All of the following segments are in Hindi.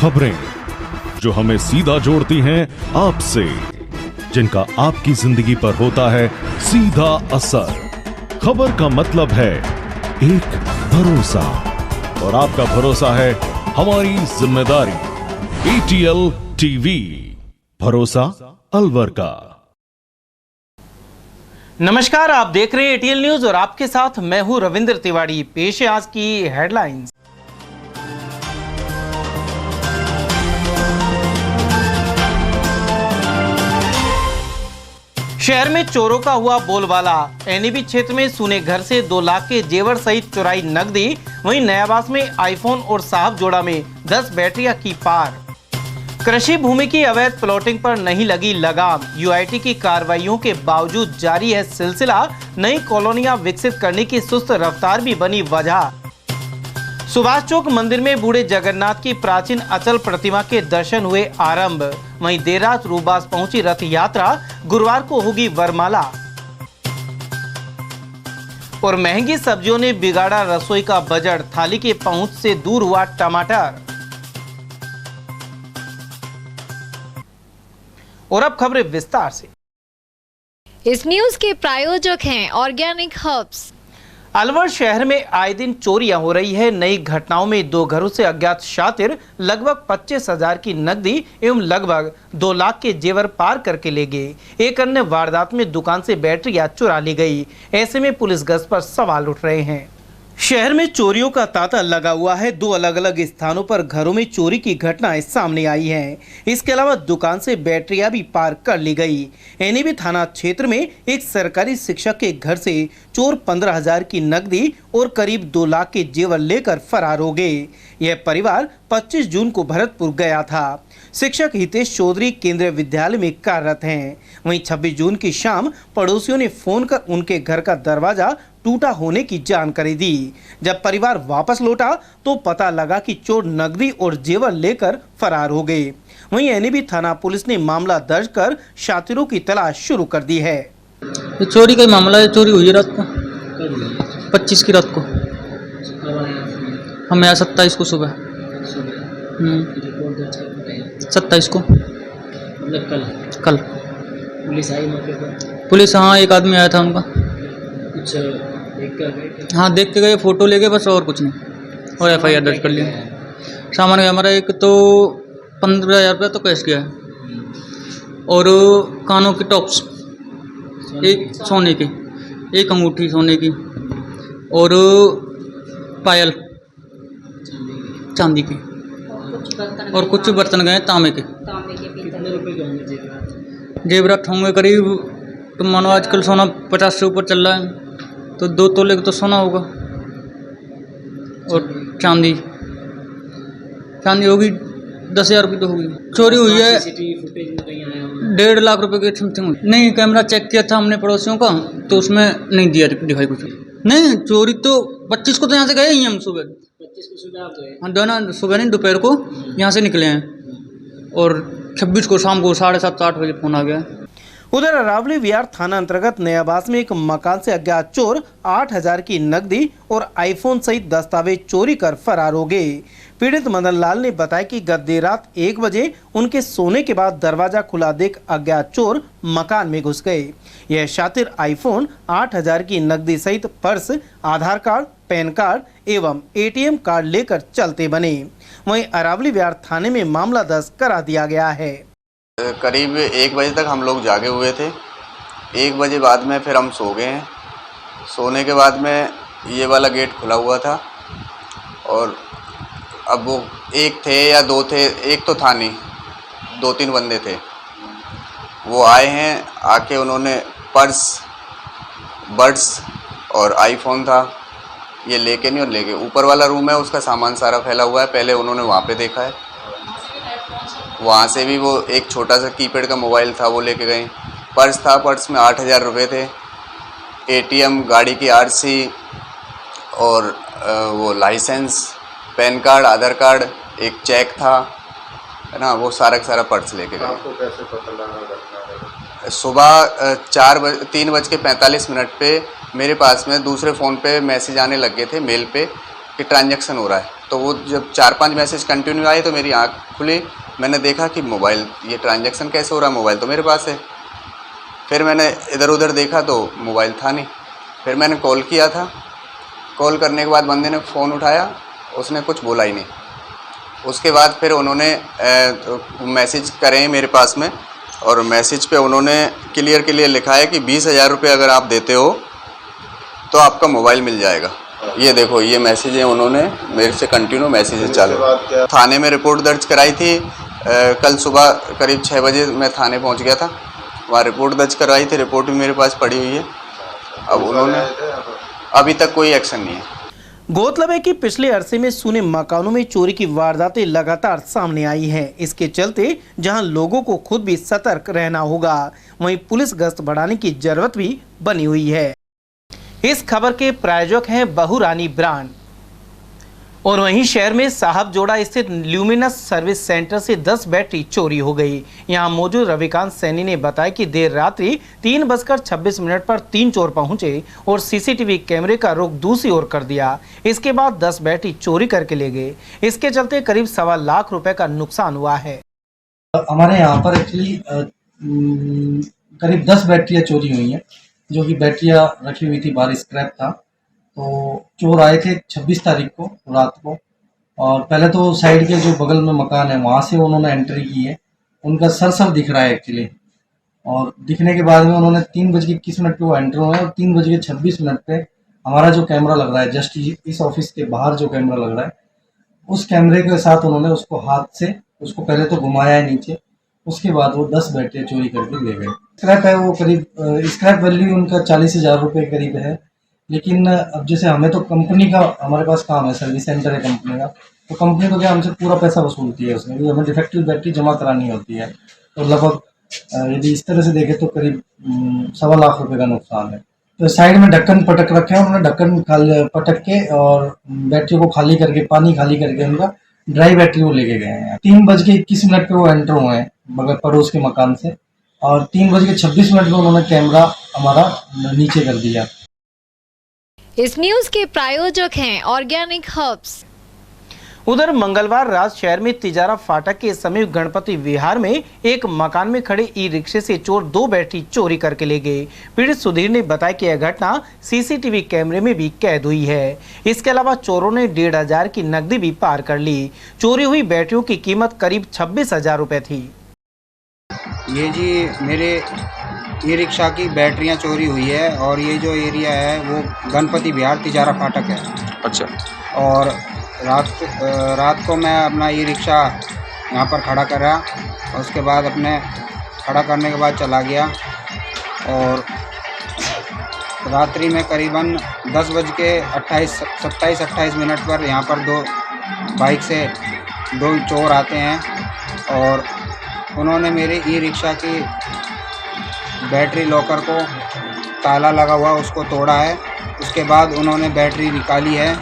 खबरें जो हमें सीधा जोड़ती हैं आपसे, जिनका आपकी जिंदगी पर होता है सीधा असर। खबर का मतलब है एक भरोसा, और आपका भरोसा है हमारी जिम्मेदारी। ATL TV, भरोसा अलवर का। नमस्कार, आप देख रहे हैं ATL न्यूज और आपके साथ मैं हूं रविंद्र तिवारी। पेश है आज की हेडलाइंस। शहर में चोरों का हुआ बोलबाला। NAB क्षेत्र में सुने घर से 2 लाख के जेवर सहित चुराई नकदी। वहीं नयाबास में आईफोन और साहब जोड़ा में 10 बैटरियां की पार। कृषि भूमि की अवैध प्लॉटिंग पर नहीं लगी लगाम। UIT की कार्रवाइयों के बावजूद जारी है सिलसिला। नई कॉलोनियां विकसित करने की सुस्त रफ्तार भी बनी वजह। सुभाष चौक मंदिर में बूढ़े जगन्नाथ की प्राचीन अचल प्रतिमा के दर्शन हुए आरंभ। वहीं देर रात रूबास पहुंची रथ यात्रा। गुरुवार को होगी वरमाला। और महंगी सब्जियों ने बिगाड़ा रसोई का बजट। थाली के पहुंच से दूर हुआ टमाटर। और अब खबरें विस्तार से। इस न्यूज के प्रायोजक हैं ऑर्गेनिक हर्ब्स। अलवर शहर में आए दिन चोरियां हो रही है। नई घटनाओं में 2 घरों से अज्ञात शातिर लगभग 25,000 की नकदी एवं लगभग 2 लाख के जेवर पार करके ले गए। एक अन्य वारदात में दुकान से बैटरियां चुरा ली गई। ऐसे में पुलिस गश्त पर सवाल उठ रहे हैं। शहर में चोरियों का तांता लगा हुआ है। 2 अलग अलग स्थानों पर घरों में चोरी की घटनाएं सामने आई हैं। इसके अलावा दुकान से बैटरियां भी पार कर ली गई। NAB थाना क्षेत्र में एक सरकारी शिक्षक के घर से चोर 15,000 की नकदी और करीब 2 लाख के जेवर लेकर फरार हो गए। यह परिवार 25 जून को भरतपुर गया था। शिक्षक हितेश चौधरी केंद्रीय विद्यालय में कार्यरत हैं। वहीं 26 जून की शाम पड़ोसियों ने फोन कर उनके घर का दरवाजा टूटा होने की जानकारी दी। जब परिवार वापस लौटा तो पता लगा कि चोर नकदी और जेवर लेकर फरार हो गए। वहीं NAB थाना पुलिस ने मामला दर्ज कर शातिरों की तलाश शुरू कर दी है। ये चोरी का मामला है। चोरी हुई है रात को 25 की रात को। हम आया 27 को सुबह। 27 को मतलब कल पुलिस आई मौके पर? पुलिस, हाँ, एक आदमी आया था उनका। कुछ हाँ, देख के गए, फोटो ले गए बस, और कुछ नहीं। और FIR दर्ज कर लिया। सामान गया हमारा एक तो 15,000 रुपया तो कैश गया है, और कानों की टॉप्स, एक सोने की, एक अंगूठी सोने की, और पायल चांदी की, और कुछ बर्तन गए तांबे के। कितने रुपए के होंगे जेवरात? होंगे करीब, तुम मानो आजकल सोना 50 से ऊपर चल रहा है, तो 2 तोले का तो सोना होगा। और चांदी होगी 10,000 की तो होगी। चोरी हुई है 1.5 लाख रुपए के समथिंग। नहीं, कैमरा चेक किया था हमने पड़ोसियों का, तो उसमें नहीं दिखाई कुछ। नहीं, चोरी तो 25 को तो यहाँ से गए ही हम सुबह। 25 को सुबह आप गए? हाँ, दोनों सुबह नहीं, दोपहर को यहाँ से निकले हैं, और 26 को शाम को 7:30-8 बजे फोन आ गया। उधर अरावली विहार थाना अंतर्गत नयाबास में एक मकान से अज्ञात चोर 8,000 की नकदी और आईफोन सहित दस्तावेज चोरी कर फरार हो गए। पीड़ित मदन लाल ने बताया कि गत देर रात 1 बजे उनके सोने के बाद दरवाजा खुला देख अज्ञात चोर मकान में घुस गए। यह शातिर आईफोन, 8,000 की नकदी सहित पर्स, आधार कार्ड, पैन कार्ड एवं ATM कार्ड लेकर चलते बने। वहीं अरावली विहार थाने में मामला दर्ज करा दिया गया है। करीब 1 बजे तक हम लोग जागे हुए थे। 1 बजे बाद में फिर हम सो गए हैं। सोने के बाद में ये वाला गेट खुला हुआ था, और अब वो 1 थे या 2 थे, एक तो था नहीं, 2-3 बंदे थे। वो आए हैं, आके उन्होंने पर्स, बड्स और आईफोन था, ये लेके नहीं, और लेके ऊपर वाला रूम है उसका सामान सारा फैला हुआ है। पहले उन्होंने वहाँ पे देखा है, वहाँ से भी वो एक छोटा सा कीपैड का मोबाइल था, वो लेके गए। पर्स था, पर्स में 8,000 रुपये थे। ATM, गाड़ी की RC और वो लाइसेंस, पैन कार्ड, आधार कार्ड, एक चेक था, है ना, वो सारा का सारा पर्स लेके गए। आपको कैसे पता लगा? सुबह 3:45 पे मेरे पास में दूसरे फ़ोन पे मैसेज आने लग गए थे, मेल पे, कि ट्रांजैक्शन हो रहा है। तो वो जब 4-5 मैसेज कंटिन्यू आए तो मेरी आँख खुली, मैंने देखा कि मोबाइल, ये ट्रांजैक्शन कैसे हो रहा है, मोबाइल तो मेरे पास है। फिर मैंने इधर उधर देखा तो मोबाइल था नहीं। फिर मैंने कॉल किया था, कॉल करने के बाद बंदे ने फ़ोन उठाया, उसने कुछ बोला ही नहीं। उसके बाद फिर उन्होंने मैसेज करे मेरे पास में, और मैसेज पे उन्होंने क्लियर लिखा है कि 20,000 रुपये अगर आप देते हो तो आपका मोबाइल मिल जाएगा। ये देखो, ये मैसेज है, उन्होंने मेरे से कंटिन्यू मैसेज चालू। थाने में रिपोर्ट दर्ज कराई थी, कल सुबह करीब 6 बजे मैं थाने पहुंच गया था, वहाँ रिपोर्ट दर्ज करवाई थी, रिपोर्ट भी मेरे पास पड़ी हुई है। अब उन्होंने अभी तक कोई एक्शन नहीं है। गौरतलब है कि पिछले अरसे में सूने मकानों में चोरी की वारदातें लगातार सामने आई हैं। इसके चलते जहां लोगों को खुद भी सतर्क रहना होगा, वहीं पुलिस गश्त बढ़ाने की जरूरत भी बनी हुई है। इस खबर के प्रायोजक हैं बहुरानी ब्रांड। और वहीं शहर में साहब जोड़ा स्थित ल्यूमिनस सर्विस सेंटर से 10 बैटरी चोरी हो गई। यहां मौजूद रविकांत सैनी ने बताया कि देर रात्रि 3:26 पर 3 चोर पहुंचे और सीसीटीवी कैमरे का रुख दूसरी ओर कर दिया। इसके बाद 10 बैटरी चोरी करके ले गए। इसके चलते करीब 1.25 लाख रुपए का नुकसान हुआ है। हमारे यहाँ पर एक्चुअली करीब 10 बैटरियाँ चोरी हुई हैं, जो कि बैटरियाँ रखी हुई थी, बाहर स्क्रैप था। तो चोर आए थे 26 तारीख को रात को, और पहले तो साइड के जो बगल में मकान है वहाँ से उन्होंने एंट्री की है। उनका सर दिख रहा है एक्चुअली, और दिखने के बाद में उन्होंने 3:21 पे वो एंटर हुए, और 3:26 पे हमारा जो कैमरा लग रहा है जस्ट इस ऑफिस के बाहर जो कैमरा लग रहा है, उस कैमरे के साथ उन्होंने उसको हाथ से उसको पहले तो घुमाया है नीचे, उसके बाद वो 10 बैटरियाँ चोरी करके ले गए। स्क्रैप है वो करीब, स्क्रैप वैल्यू उनका 40,000 रुपये करीब है। लेकिन अब जैसे हमें तो कंपनी का, हमारे पास काम है, सर्विस सेंटर है कंपनी का, तो कंपनी तो क्या हमसे पूरा पैसा वसूलती है उसमें, हमें डिफेक्टिव बैटरी जमा करानी होती है। तो लगभग यदि इस तरह से देखें तो करीब 1.25 लाख रुपए का नुकसान है। तो साइड में ढक्कन पटक रखे हैं उन्होंने, ढक्कन पटक के और बैटरी को खाली करके, पानी खाली करके उनका ड्राई बैटरी वो लेके गए हैं। 3:21 पे वो एंटर हुए हैं बगैर पड़ोस के मकान से, और 3:26 पे उन्होंने कैमरा हमारा नीचे कर दिया। इस न्यूज के प्रायोजक हैं ऑर्गेनिक हर्ब्स। उधर मंगलवार रात शहर में तिजारा फाटक के समीप गणपति विहार में एक मकान में खड़े ई रिक्शे से चोर 2 बैटरी चोरी करके ले गए। पीड़ित सुधीर ने बताया कि यह घटना सीसीटीवी कैमरे में भी कैद हुई है। इसके अलावा चोरों ने 1,500 की नकदी भी पार कर ली। चोरी हुई बैटरियों की कीमत करीब 26,000 रुपए थी। ये जी मेरे ई रिक्शा की बैटरियां चोरी हुई है, और ये जो एरिया है वो गणपति विहार तिजारा फाटक है। अच्छा। और रात को मैं अपना ई रिक्शा यहाँ पर खड़ा करा, और उसके बाद अपने खड़ा करने के बाद चला गया, और रात्रि में करीबन 10:27-28 पर यहाँ पर 2 बाइक से 2 चोर आते हैं, और उन्होंने मेरे ई रिक्शा की बैटरी लॉकर को ताला लगा हुआ उसको तोड़ा है। उसके बाद उन्होंने बैटरी निकाली है,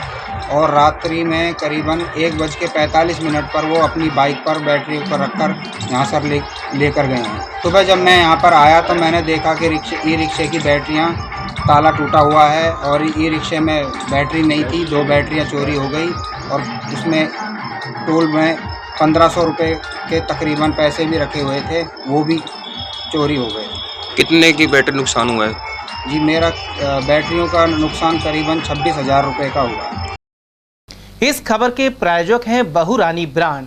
और रात्रि में करीबन 1:45 पर वो अपनी बाइक पर बैटरी ऊपर रखकर यहाँ से लेकर गए हैं। सुबह जब मैं यहाँ पर आया तो मैंने देखा कि ई रिक्शे की बैटरियाँ ताला टूटा हुआ है, और ई रिक्शे में बैटरी नहीं थी। 2 बैटरियाँ चोरी हो गई, और उसमें टोल में 1500 रुपये के तकरीबन पैसे भी रखे हुए थे, वो भी चोरी हो गए। कितने की बैटरी नुकसान हुआ है? जी मेरा बैटरियों का नुकसान करीबन 26,000 रुपये का हुआ। इस खबर के प्रायोजक हैं बहुरानी ब्रांड।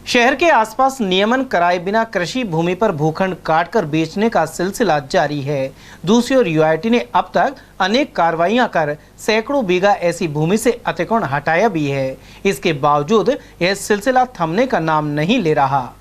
शहर के आसपास नियमन कराए बिना कृषि भूमि पर भूखंड काटकर बेचने का सिलसिला जारी है। दूसरी ओर यूआईटी ने अब तक अनेक कार्रवाइयां कर सैकड़ों बीघा ऐसी भूमि से अतिक्रमण हटाया भी है। इसके बावजूद यह सिलसिला थमने का नाम नहीं ले रहा।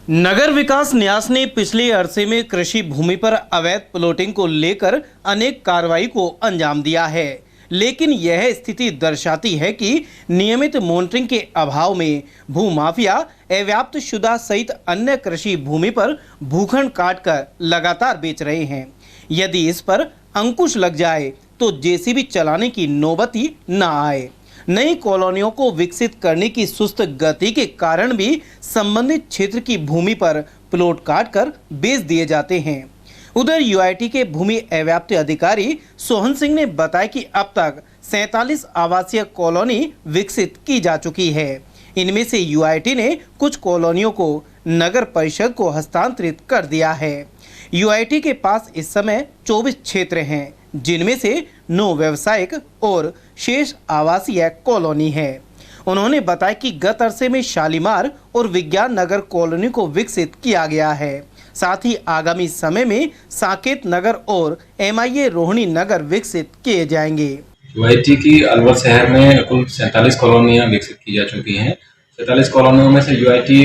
नगर विकास न्यास ने पिछले अरसे में कृषि भूमि पर अवैध प्लॉटिंग को लेकर अनेक कार्रवाई को अंजाम दिया है, लेकिन यह स्थिति दर्शाती है कि नियमित मॉनिटरिंग के अभाव में भूमाफिया अव्याप्त शुदा सहित अन्य कृषि भूमि पर भूखंड काटकर लगातार बेच रहे हैं। यदि इस पर अंकुश लग जाए तो जेसीबी चलाने की नौबत ही न आए। नई कॉलोनियों को विकसित करने की सुस्त गति के कारण भी संबंधित क्षेत्र की भूमि पर प्लॉट काटकर बेच दिए जाते हैं। उधर यूआईटी के भूमि अव्याप्ति अधिकारी सोहन सिंह ने बताया कि अब तक 47 आवासीय कॉलोनी विकसित की जा चुकी है। इनमें से यूआईटी ने कुछ कॉलोनियों को नगर परिषद को हस्तांतरित कर दिया है। यूआईटी के पास इस समय 24 क्षेत्र हैं, जिनमें से 9 व्यावसायिक और शेष आवासीय कॉलोनी है। उन्होंने बताया कि गत अरसे में शालीमार और विज्ञान नगर कॉलोनी को विकसित किया गया है। साथ ही आगामी समय में साकेत नगर और MIA रोहिणी नगर विकसित किए जाएंगे। यूआईटी की अलवर शहर में कुल 47 कॉलोनियाँ विकसित की जा चुकी हैं। 47 कॉलोनियों में से यूआईटी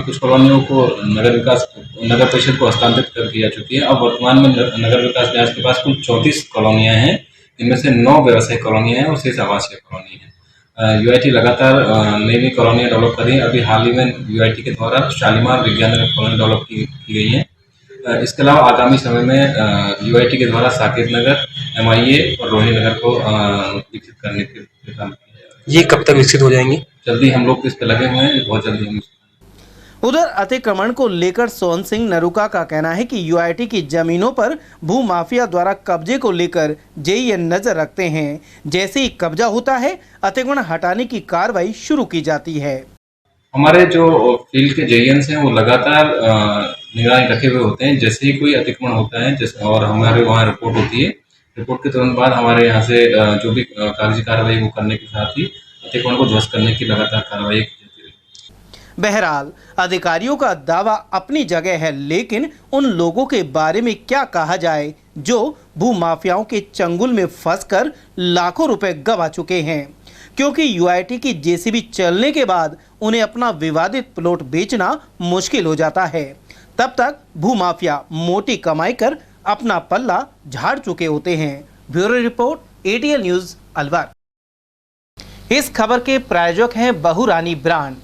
कुछ कॉलोनियों को नगर परिषद को हस्तांतरित कर दी जा चुकी है। अब वर्तमान में नगर विकास न्यास के पास कुल 34 कॉलोनियाँ हैं। इनमें से 9 व्यवसायिक कॉलोनियाँ हैं और शेष आवासीय कॉलोनी है। यूआईटी लगातार नई नई कॉलोनियाँ डेवलप कर रही है। अभी हाल ही में यूआईटी के द्वारा शालीमार विज्ञान नगर कॉलोनी डेवलप की गई है। इसके अलावा आगामी समय में यूआईटी के द्वारा साकेत नगर, MIA और रोहिणी नगर को विकसित करने के काम किया जा रहा है। ये कब तक विकसित हो जाएंगे? जल्दी हम लोग इस पे लगे हुए हैं, बहुत जल्दी हम। उधर अतिक्रमण को लेकर सोहन सिंह नरूका का कहना है कि यूआईटी की जमीनों पर भू माफिया द्वारा कब्जे को लेकर JEN नजर रखते हैं। जैसे ही कब्जा होता है, अतिक्रमण हटाने की कार्रवाई शुरू की जाती है। हमारे जो फील्ड के JENs हैं वो लगातार निगरानी रखे हुए होते हैं। जैसे ही कोई अतिक्रमण होता है जैसे और हमारे वहाँ रिपोर्ट होती है, रिपोर्ट के तुरंत बाद हमारे यहाँ से जो भी कागजी कार्रवाई वो करने के साथ ही अतिक्रमण को ध्वस्त करने की लगातार कार्रवाई की जाती है। बहरहाल अधिकारियों का दावा अपनी जगह है, लेकिन उन लोगों के बारे में क्या कहा जाए जो भू माफियाओं के चंगुल में फंसकर लाखों रुपए गवा चुके हैं, क्योंकि यूआईटी की JCB चलने के बाद उन्हें अपना विवादित प्लॉट बेचना मुश्किल हो जाता है। तब तक भू माफिया मोटी कमाई कर अपना पल्ला झाड़ चुके होते हैं। Bureau report, ATL news, Alwar. इस खबर के प्रायोजक हैं बहुरानी ब्रांड।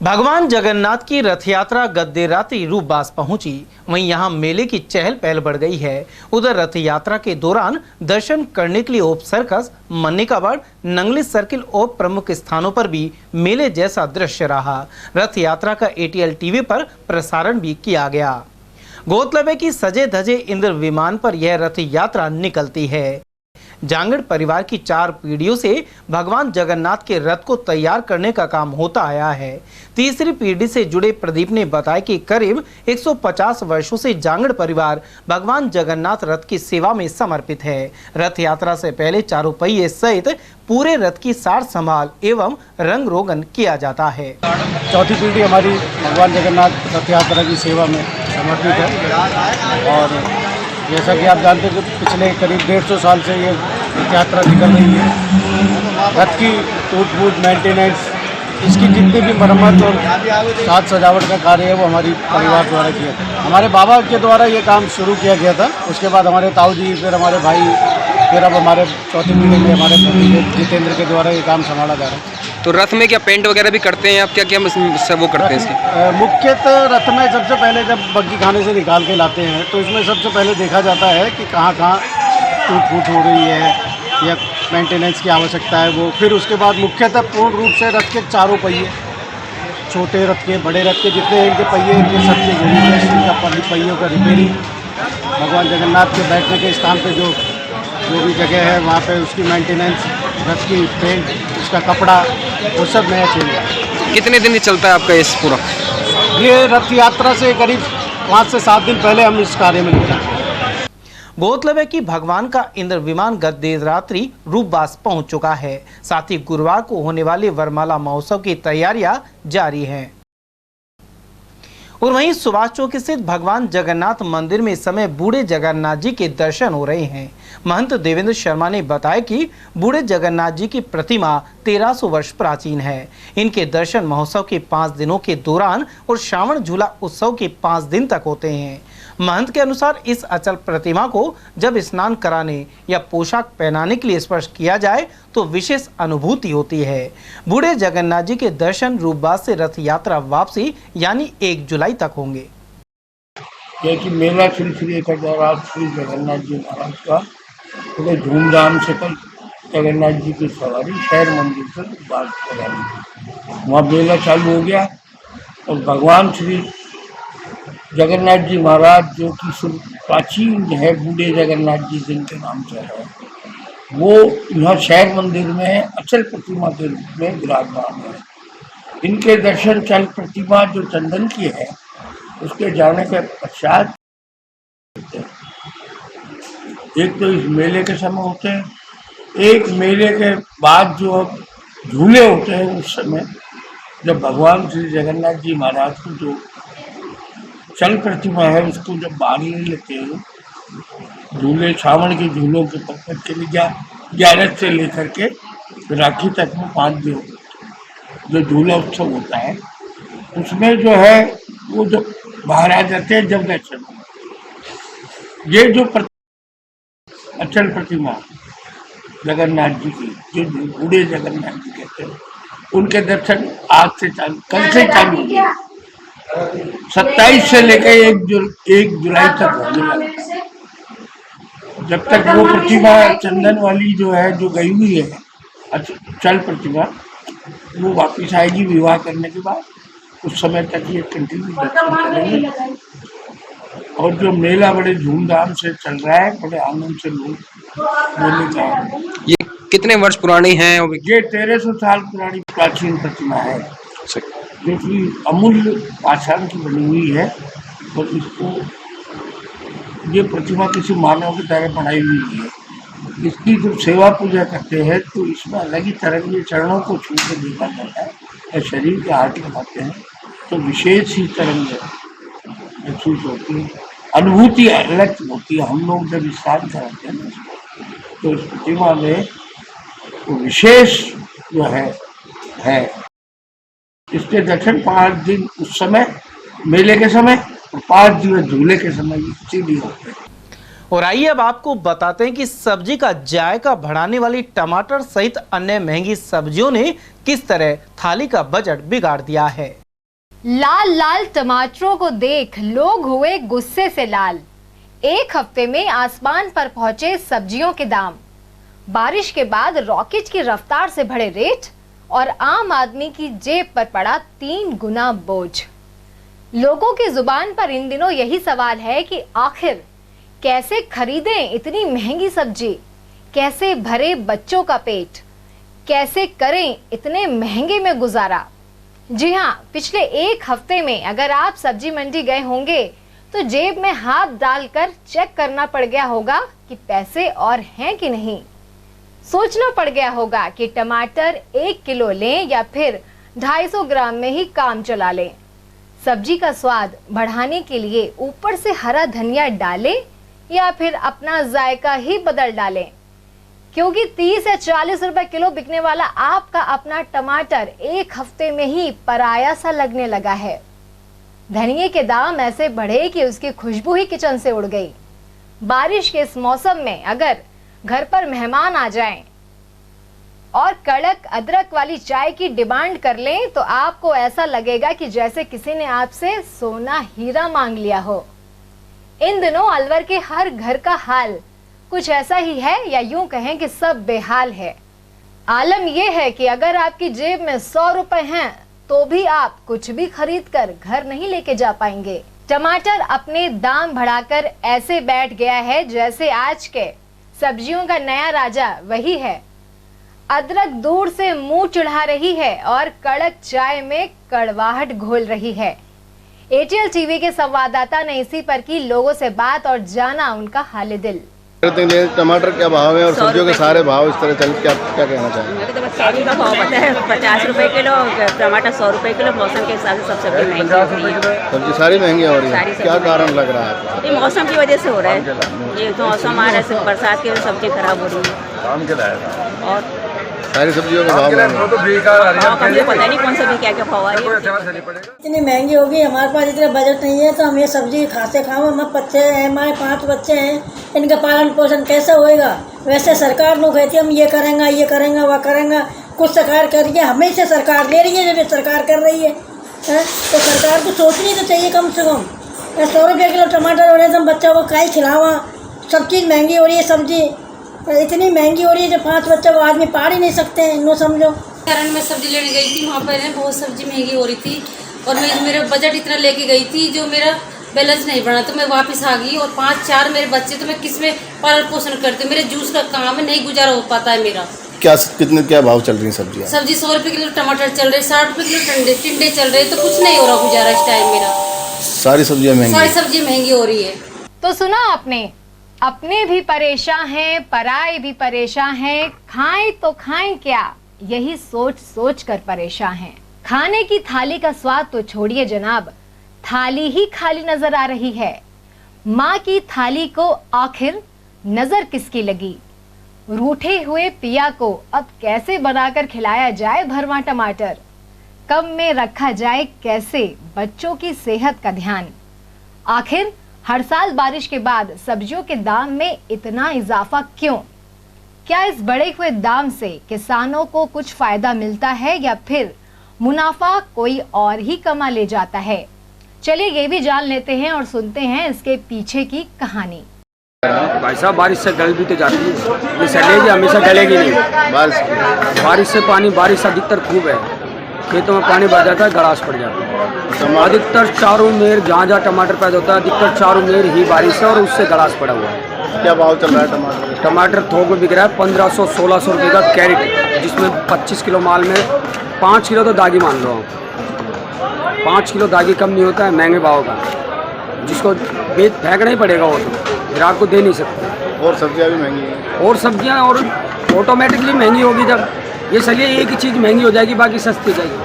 भगवान जगन्नाथ की रथ यात्रा गत देर रात्रि रूपबास पहुंची। वहीं यहां मेले की चहल पहल बढ़ गई है। उधर रथ यात्रा के दौरान दर्शन करने के लिए ओप सर्कस, मन्निकाबाड़, नंगली सर्किल और प्रमुख स्थानों पर भी मेले जैसा दृश्य रहा। रथ यात्रा का ATL TV पर प्रसारण भी किया गया। गौरतलब है कि सजे धजे इंद्र विमान पर यह रथ यात्रा निकलती है। जांगड़ परिवार की 4 पीढ़ियों से भगवान जगन्नाथ के रथ को तैयार करने का काम होता आया है। तीसरी पीढ़ी से जुड़े प्रदीप ने बताया कि करीब 150 वर्षों से जांगड़ परिवार भगवान जगन्नाथ रथ की सेवा में समर्पित है। रथ यात्रा से पहले चारों पहिए सहित पूरे रथ की सार संभाल एवं रंग रोगन किया जाता है। चौथी पीढ़ी हमारी भगवान जगन्नाथ रथ यात्रा की सेवा में समर्पित है और जैसा कि आप जानते हैं कि पिछले करीब 150 साल से ये यात्रा निकल रही है। रथ की टूट फूट, मेंटेनेंस, इसकी जितनी भी मरम्मत और साज सजावट का कार्य है वो हमारी परिवार द्वारा किया था। हमारे बाबा के द्वारा ये काम शुरू किया गया था। उसके बाद हमारे ताऊ जी, फिर हमारे भाई, फिर अब हमारे चौथी पीढ़ी में हमारे जितेंद्र के द्वारा ये काम संभाला जा रहा है। तो रथ में क्या पेंट वगैरह भी करते हैं आप? क्या क्या सब वो करते हैं इसके? मुख्यतः रथ में सबसे पहले जब बग्गी खाने से निकाल के लाते हैं तो इसमें सबसे पहले देखा जाता है कि कहाँ कहाँ टूट फूट हो रही है या मेंटेनेंस की आवश्यकता है वो। फिर उसके बाद मुख्यतः पूर्ण रूप से रथ के चारों पहिए, छोटे रथ के, बड़े रथ के जितने इनके पहिए, इनके सबके जोड़ी पहियों का रिपेयरिंग, भगवान जगन्नाथ के बैठने के स्थान पर जो भी जगह है वहाँ पे उसकी मेंटेनेंस, रथ की पेंट, उसका कपड़ा, वो सब नया चेंज। कितने दिन चलता है आपका इस पूरा? ये रथ यात्रा से करीब 5 से 7 दिन पहले हम इस कार्य में लग जाते हैं। गौरतलब है कि भगवान का इंद्र विमान गत देर रात्रि रूपबास पहुंच चुका है। साथ ही गुरुवार को होने वाले वरमाला महोत्सव की तैयारियां जारी हैं। और वहीं सुभाष चौक स्थित भगवान जगन्नाथ मंदिर में इस समय बूढ़े जगन्नाथ जी के दर्शन हो रहे हैं। महंत देवेंद्र शर्मा ने बताया कि बूढ़े जगन्नाथ जी की प्रतिमा 1300 वर्ष प्राचीन है। इनके दर्शन महोत्सव के 5 दिनों के दौरान और श्रावण झूला उत्सव के 5 दिन तक होते हैं। महंत के अनुसार इस अचल प्रतिमा को जब स्नान कराने या पोशाक पहनाने के लिए स्पर्श किया जाए तो विशेष अनुभूति होती है। बूढ़े जगन्नाथ जी के दर्शन रूपबास से रथ यात्रा वापसी यानी 1 जुलाई तक होंगे। क्योंकि मेला शुरू का दौरान श्री जगन्नाथ जी महाराज का बड़े धूमधाम से कल जगन्नाथ जी की सवारी शहर मंदिर से बात करानी, वहाँ मेला चालू हो गया और भगवान श्री जगन्नाथ जी महाराज जो कि प्राचीन है, बूढ़े जगन्नाथ जी जिनके नाम से है, वो यहाँ शहर मंदिर में अचल प्रतिमा के रूप में विराजमान है। इनके दर्शन चल प्रतिमा जो चंदन की है उसके जाने के पश्चात एक तो इस मेले के समय होते हैं, एक मेले के बाद जो झूले होते हैं उस समय जब भगवान श्री जगन्नाथ जी महाराज को जो चल प्रतिमा है उसको जब बाहर ले लेते हैं, झूले श्रावण के झूलों के पकड़ के लिए 11 से लेकर के राखी तक में 5 दिन जो झूला उत्सव होता है उसमें जो है वो जो बाहर आ जाते हैं जब दर्शन। ये जो अचल प्रतिमा जगन्नाथ जी की जो बूढ़े जगन्नाथ जी कहते हैं उनके दर्शन आज से चालू, कल से चालू हो गए, 27 से लेकर 1 जुलाई तक होने लगा। जब तक वो प्रतिमा चंदन वाली जो है जो गई हुई है चल प्रतिमा वो वापिस आएगी विवाह करने के बाद, उस समय तक ये कंटिन्यू दर्शन करेंगे। और जो मेला बड़े धूमधाम से चल रहा है, बड़े आनंद से लोग मेले का। ये कितने वर्ष पुरानी है? ये 1300 साल पुरानी प्राचीन प्रतिमा है जो कि अमूल्य पाषाण की बनी हुई है और इसको ये प्रतिमा किसी मानव की तरह बनाई हुई है। इसकी जब सेवा पूजा करते हैं तो इसमें अलग ही तरह के चरणों को छू के देखा जाता है या शरीर के हाथ लगाते हैं तो विशेष ही तरंग महसूस होती है, अनुभूति अलग होती है। हम लोग जब स्नान कराते हैं तो इस प्रतिमा में तो विशेष जो है इसके दर्शन 5 दिन उस समय मेले के समय और 5 दिन झूले के समय इसीलिए होते हैं। और आइए अब आपको बताते हैं कि सब्जी का जायका बढ़ाने वाली टमाटर सहित अन्य महंगी सब्जियों ने किस तरह थाली का बजट बिगाड़ दिया है। लाल लाल टमाटरों को देख लोग हुए गुस्से से लाल। एक हफ्ते में आसमान पर पहुंचे सब्जियों के दाम। बारिश के बाद रॉकेट की रफ्तार से बढ़े रेट और आम आदमी की जेब पर पड़ा 3 गुना बोझ। लोगों की जुबान पर इन दिनों यही सवाल है कि आखिर कैसे खरीदें इतनी महंगी सब्जी, कैसे भरे बच्चों का पेट, कैसे करें इतने महंगे में गुजारा। जी हाँ, पिछले 1 हफ्ते में अगर आप सब्जी मंडी गए होंगे तो जेब में हाथ डालकर चेक करना पड़ गया होगा कि पैसे और हैं कि नहीं। सोचना पड़ गया होगा कि टमाटर 1 किलो लें या फिर 250 ग्राम में ही काम चला लें। सब्जी का स्वाद बढ़ाने के लिए ऊपर से हरा धनिया डालें या फिर अपना जायका ही बदल डालें, क्योंकि 30 या 40 रुपए किलो बिकने वाला आपका अपना टमाटर 1 हफ्ते में ही पराया सा लगने लगा है। धनिये के दाम ऐसे बढ़े कि उसकी खुशबू ही किचन से उड़ गई। बारिश के इस मौसम में अगर घर पर मेहमान आ जाएं और कड़क अदरक वाली चाय की डिमांड कर लें तो आपको ऐसा लगेगा कि जैसे किसी ने आपसे सोना हीरा मांग लिया हो। इन दिनों अलवर के हर घर का हाल कुछ ऐसा ही है, या यूं कहें कि सब बेहाल है। आलम यह है कि अगर आपकी जेब में 100 रुपए हैं तो भी आप कुछ भी खरीद कर घर नहीं लेके जा पाएंगे। टमाटर अपने दाम बढ़ाकर ऐसे बैठ गया है जैसे आज के सब्जियों का नया राजा वही है। अदरक दूर से मुंह चिढ़ा रही है और कड़क चाय में कड़वाहट घोल रही है। एटीएल टीवी के संवाददाता ने इसी पर की लोगों से बात और जाना उनका हाल दिल। टमाटर क्या भाव है और सब्जियों के सारे भाव इस तरह चल क्या कहना चाहेंगे? तो बस कैरी का भाव पता है 50 रुपए किलो, टमाटर 100 रुपए किलो। मौसम के हिसाब से सब सब्जी महंगी हो रही है। सब्जी सारी महंगी हो रही है, क्या कारण लग रहा है? ये मौसम की वजह से हो रहा है। ये तो मौसम आ रहा है, बरसात की सब्जी खराब हो रही है और सारी सब्जियों का भाव पता नहीं कौन सा भी क्या क्या भाव है। इतनी महंगी होगी, हमारे पास इतना बजट नहीं है तो हम ये सब्जी खाते खाओ। हमारे बच्चे हैं, हमारे 5 बच्चे हैं, इनका पालन पोषण कैसे होएगा? वैसे सरकार लोग कहती है हम ये करेंगे वह करेंगे। कुछ सरकार कर रही है, हमें से सरकार ले रही है, जब सरकार कर रही है तो सरकार को सोचनी तो चाहिए कम से कम। 100 रुपये किलो टमाटर हो रहे तो हम बच्चों को काई खिलावा। सब चीज़ महंगी हो रही है, सब्जी इतनी महंगी हो रही है जो 5 बच्चे वो आदमी पार ही नहीं सकते हैं। नो समझो कारण मैं सब्जी लेने गई थी, वहाँ पर बहुत सब्जी महंगी हो रही थी और मैं मेरा बजट इतना लेके गई थी जो मेरा बैलेंस नहीं बना तो मैं वापस आ गई। और 5-4 मेरे बच्चे, तो मैं किस में पालन पोषण करती हूँ। मेरे जूस का काम है, नहीं गुजारा हो पाता है मेरा। क्या भाव चल रही है सब्जियाँ? सब्जी 100 रुपये किलो टमाटर चल रहे, 60 रुपये किलो टिंडे चल रहे, तो कुछ नहीं हो रहा गुजारा इस टाइम मेरा। सारी सब्जियाँ महंगी हो रही है। तो सुना आपने, अपने भी परेशान हैं, पराए भी परेशान हैं, खाएं तो खाएं क्या, यही सोच सोच कर परेशान हैं। खाने की थाली का स्वाद तो छोड़िए जनाब, थाली ही खाली नजर आ रही है। माँ की थाली को आखिर नजर किसकी लगी? रूठे हुए पिया को अब कैसे बनाकर खिलाया जाए भरवा टमाटर? कब में रखा जाए कैसे बच्चों की सेहत का ध्यान? आखिर हर साल बारिश के बाद सब्जियों के दाम में इतना इजाफा क्यों? क्या इस बढ़े हुए दाम से किसानों को कुछ फायदा मिलता है या फिर मुनाफा कोई और ही कमा ले जाता है? चलिए ये भी जान लेते हैं और सुनते हैं इसके पीछे की कहानी। भाई साहब, बारिश से गल भी तो जाती है, ये सड़ेगी हमेशा, गलेगी नहीं। बारिश से पानी, बारिश अधिकतर खूब है, खेतों में पानी भर जाता है, गड़ास पड़ जाता है। अधिकतर चारों मेर जहाँ जहाँ टमाटर पैदा होता है, अधिकतर चारों मेर ही बारिश है और उससे गड़ास पड़ा हुआ है। क्या भाव चल रहा है टमाटर? टमाटर थोक में बिक रहा है 1500-1600 रुपये का कैरेट, जिसमें 25 किलो माल में 5 किलो तो दागी मान लो। 5 किलो दागी कम नहीं होता है महंगे भाव का, जिसको बेच फेंकना ही पड़ेगा, वो तो ग्राहक को दे नहीं सकते। और सब्जियां भी महंगी हैं। और सब्जियां और ऑटोमेटिकली महंगी होगी। जब ये चलिए एक ही चीज़ महंगी हो जाएगी, बाकी सस्ती हो जाएगी।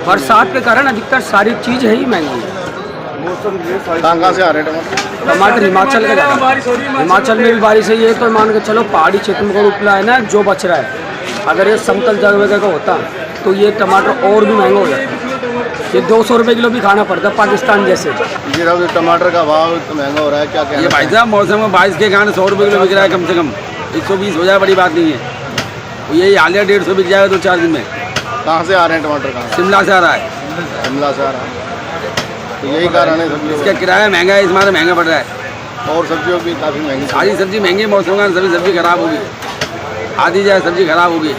बरसात के कारण अधिकतर सारी चीज़ है ही महंगी है। कहाँ से आ रहे हैं टमाटर? हिमाचल के जा रहे हैं। हिमाचल में भी बारिश है, ये तो मान के चलो पहाड़ी क्षेत्र में उपला है ना जो बच रहा है। अगर ये समतल जगह का होता तो ये टमाटर और भी महंगा हो जाता। ये 200 रुपये किलो भी खाना पड़ता है पाकिस्तान जैसे। ये टमाटर का भाव तो महंगा हो रहा है, क्या क्या? ये भाई साहब मौसम में बारिश के कारण 100 रुपये किलो बिक रहा है, कम से कम 120 हो जाए, बड़ी बात नहीं है। यही हालिया 150 बिक जाएगा 2-4 दिन में। कहाँ से आ रहे हैं टमाटर? कहाँ? शिमला से आ रहा है। शिमला से आ रहा है, तो यही कारण है सब्जी। इसका किराया महंगा है, इस मारे महंगा पड़ रहा है। और सब्जियों भी काफ़ी महंगी, सारी सब्जी महंगी, मौसम का सभी सब्जी खराब होगी, आधी जाए सब्जी खराब होगी।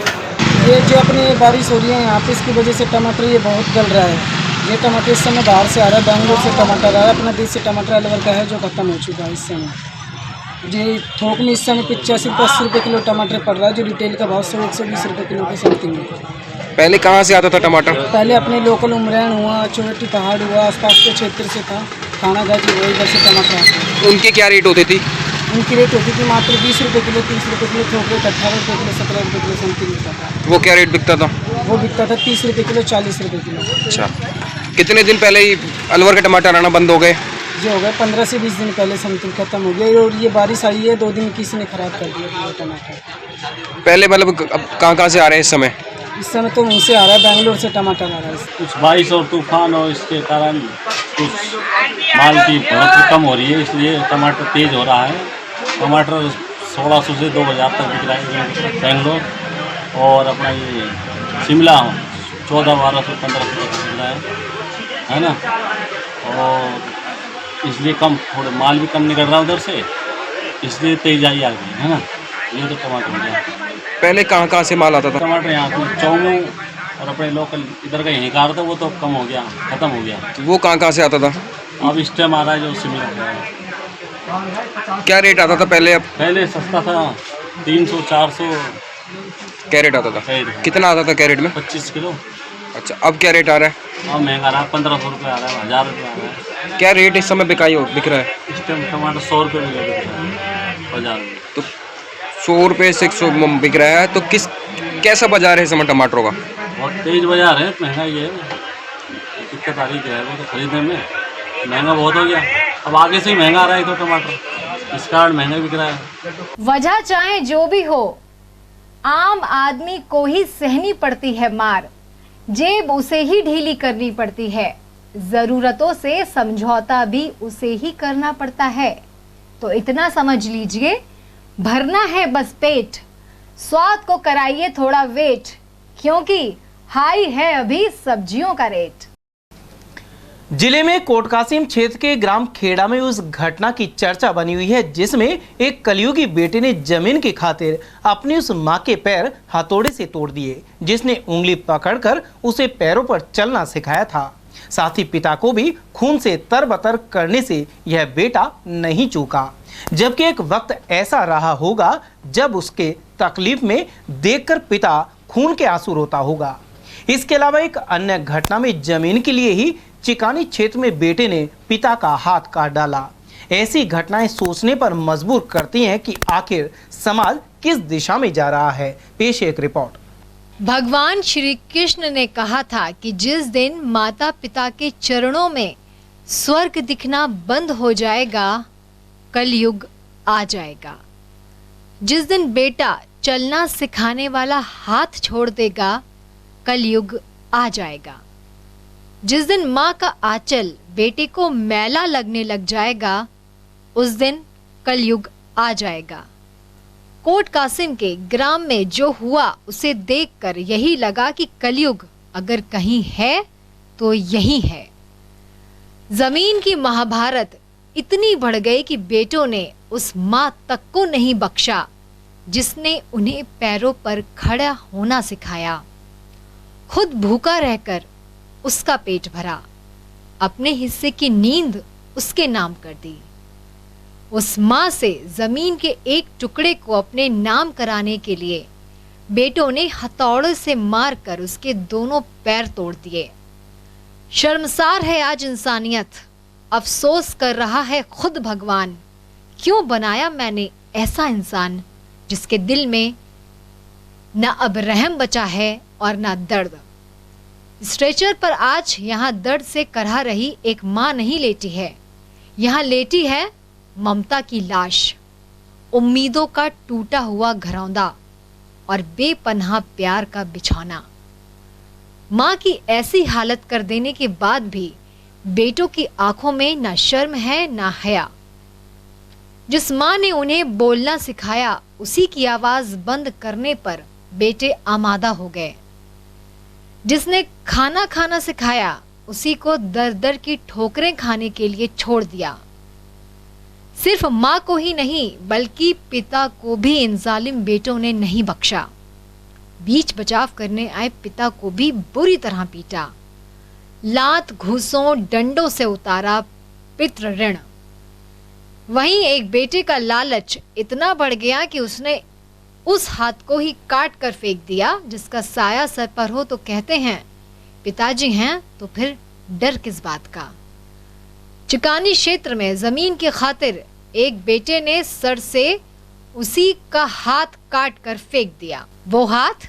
ये जो अपनी बारिश हो रही है यहाँ पे, इसकी वजह से टमाटर ये बहुत गल रहा है। ये टमाटर इस समय बाहर से आ रहा है, बेंगलोर से टमाटर आ रहा है, अपना देसी टमाटर अलवर का है जो ख़त्म हो चुका है इस समय। ये थोक में इस समय 85-80 रुपये किलो टमाटर पड़ रहा है, जो रिटेल का भाव 100-120 रुपये किलो के समथिंग है। पहले कहाँ से आता था टमाटर? पहले अपने लोकल उमरैन हुआ, चोटी पहाड़ हुआ, आसपास के क्षेत्र से था, खाना गाजी हुआ, इधर से टमाटर आते हैं। उनके क्या रेट होती थी? उनकी रेट होती थी मात्र 20 रुपये किलो, 30 रुपये किलो, थोक रेट 18 रुपये किलो, 17 रुपये किलो समथिंग होता था। वो क्या रेट बिकता था? वो बिकता था 30 रुपये किलो, 40 रुपये किलो। अच्छा, कितने दिन पहले ही अलवर के टमाटर आना बंद हो गए? जो हो गए 15 से 20 दिन पहले समथिंग खत्म हो गया। और ये बारिश आई है 2 दिन, किसी ने खराब कर दिया टमाटर। पहले मतलब कहाँ से आ रहे हैं इस समय? इस समय तो उनसे आ रहा है, बेंगलोर से टमाटर आ रहा है। कुछ बारिश और तूफान और इसके कारण कुछ माल की बढ़ोतरी कम हो रही है, इसलिए टमाटर तेज़ हो रहा है। टमाटर 1600 से 2000 तक बिक रहा है बेंगलोर, और अपना ये शिमला 1400-1200, 1500 तक बिक रहा है ना। और इसलिए कम, थोड़ा माल भी कम निकल रहा है उधर से, इसलिए तेज़ाई आ गई है ना। ये तो टमाटर हो गया। पहले कहाँ से माल आता था? टमाटर यहाँ पे चौमू और अपने लोकल इधर का यहीं का था, वो तो कम हो गया, ख़त्म हो गया। वो कहाँ से आता था? अब इस टाइम आ रहा है जो शिमला का। क्या रेट आता था पहले? अब पहले सस्ता था, 300-400 कैरेट आता था। कितना आता था कैरेट में? 25 किलो। अच्छा, अब क्या रेट आ रहा है? अब महंगा रहा है, 1500 रुपये आ रहा है, 1000 रुपये आ रहा है। क्या रेट इस समय बिक रहा है? इस टाइम टमाटर 100 रुपये बिक रहा है बाजार में। तो 100 रुपये से 100 बिक रहा है, तो कैसा बाजार है इस समय टमाटरों का? बहुत तेज बाजार है, महंगा ही है, दिक्कत आ रही है वो तो खरीदने में, महंगा बहुत हो गया। अब आगे से ही महंगा आ रहा है तो टमाटर, इस कारण महंगा बिक रहा है। वजह चाहे जो भी हो, आम आदमी को ही सहनी पड़ती है मार, जेब उसे ही ढीली करनी पड़ती है, जरूरतों से समझौता भी उसे ही करना पड़ता है। तो इतना समझ लीजिए, भरना है बस पेट, स्वाद को कराइए थोड़ा वेट, क्योंकि हाई है अभी सब्जियों का रेट। जिले में कोटकासिम क्षेत्र के ग्राम खेड़ा में उस घटना की चर्चा बनी हुई है जिसमें एक कलयुगी बेटे ने जमीन की खातिर अपनी उस मां के पैर हथौड़े से तोड़ दिए, जिसने उंगली पकड़कर उसे पैरों पर चलना सिखाया था। साथ ही पिता को भी खून से तरबतर करने से यह बेटा नहीं चूका, जबकि एक वक्त ऐसा रहा होगा जब उसके तकलीफ में देखकर पिता खून के आंसू रोता होगा। इसके अलावा एक अन्य घटना में जमीन के लिए ही चिकानी क्षेत्र में बेटे ने पिता का हाथ काट डाला। ऐसी घटनाएं सोचने पर मजबूर करती हैं कि आखिर समाज किस दिशा में जा रहा है। पेश एक रिपोर्ट। भगवान श्री कृष्ण ने कहा था कि जिस दिन माता पिता के चरणों में स्वर्ग दिखना बंद हो जाएगा, कलयुग आ जाएगा। जिस दिन बेटा चलना सिखाने वाला हाथ छोड़ देगा, कलयुग आ जाएगा। जिस दिन माँ का आंचल बेटे को मैला लगने लग जाएगा, उस दिन कलयुग आ जाएगा। कोट कासिम के ग्राम में जो हुआ उसे देखकर यही लगा कि कलयुग अगर कहीं है तो यही है। जमीन की महाभारत इतनी बढ़ गई कि बेटों ने उस माँ तक को नहीं बख्शा जिसने उन्हें पैरों पर खड़ा होना सिखाया। खुद भूखा रहकर उसका पेट भरा, अपने हिस्से की नींद उसके नाम कर दी। उस माँ से जमीन के एक टुकड़े को अपने नाम कराने के लिए बेटों ने हथौड़े से मारकर उसके दोनों पैर तोड़ दिए। शर्मसार है आज इंसानियत, अफसोस कर रहा है खुद भगवान। क्यों बनाया मैंने ऐसा इंसान जिसके दिल में न अब रहम बचा है और न दर्द। स्ट्रेचर पर आज यहाँ दर्द से करहा रही एक माँ नहीं लेटी है, यहाँ लेटी है ममता की लाश, उम्मीदों का टूटा हुआ घरौंदा और बेपनाह प्यार का बिछौना। माँ की ऐसी हालत कर देने के बाद भी बेटों की आंखों में ना शर्म है ना हया। जिस माँ ने उन्हें बोलना सिखाया, उसी की आवाज बंद करने पर बेटे आमादा हो गए। जिसने खाना खाना सिखाया, उसी को दर दर की ठोकरें खाने के लिए छोड़ दिया। सिर्फ माँ को ही नहीं बल्कि पिता को भी इन जालिम बेटों ने नहीं बख्शा। बीच बचाव करने आए पिता को भी बुरी तरह पीटा, लात घूसों डंडों से उतारा पितृ ऋण। वहीं एक बेटे का लालच इतना बढ़ गया कि उसने उस हाथ को ही काट कर फेंक दिया जिसका साया सर पर हो तो कहते हैं पिताजी हैं, तो फिर डर किस बात का। चिकानी क्षेत्र में जमीन की खातिर एक बेटे ने सर से उसी का हाथ काट कर फेंक दिया। वो हाथ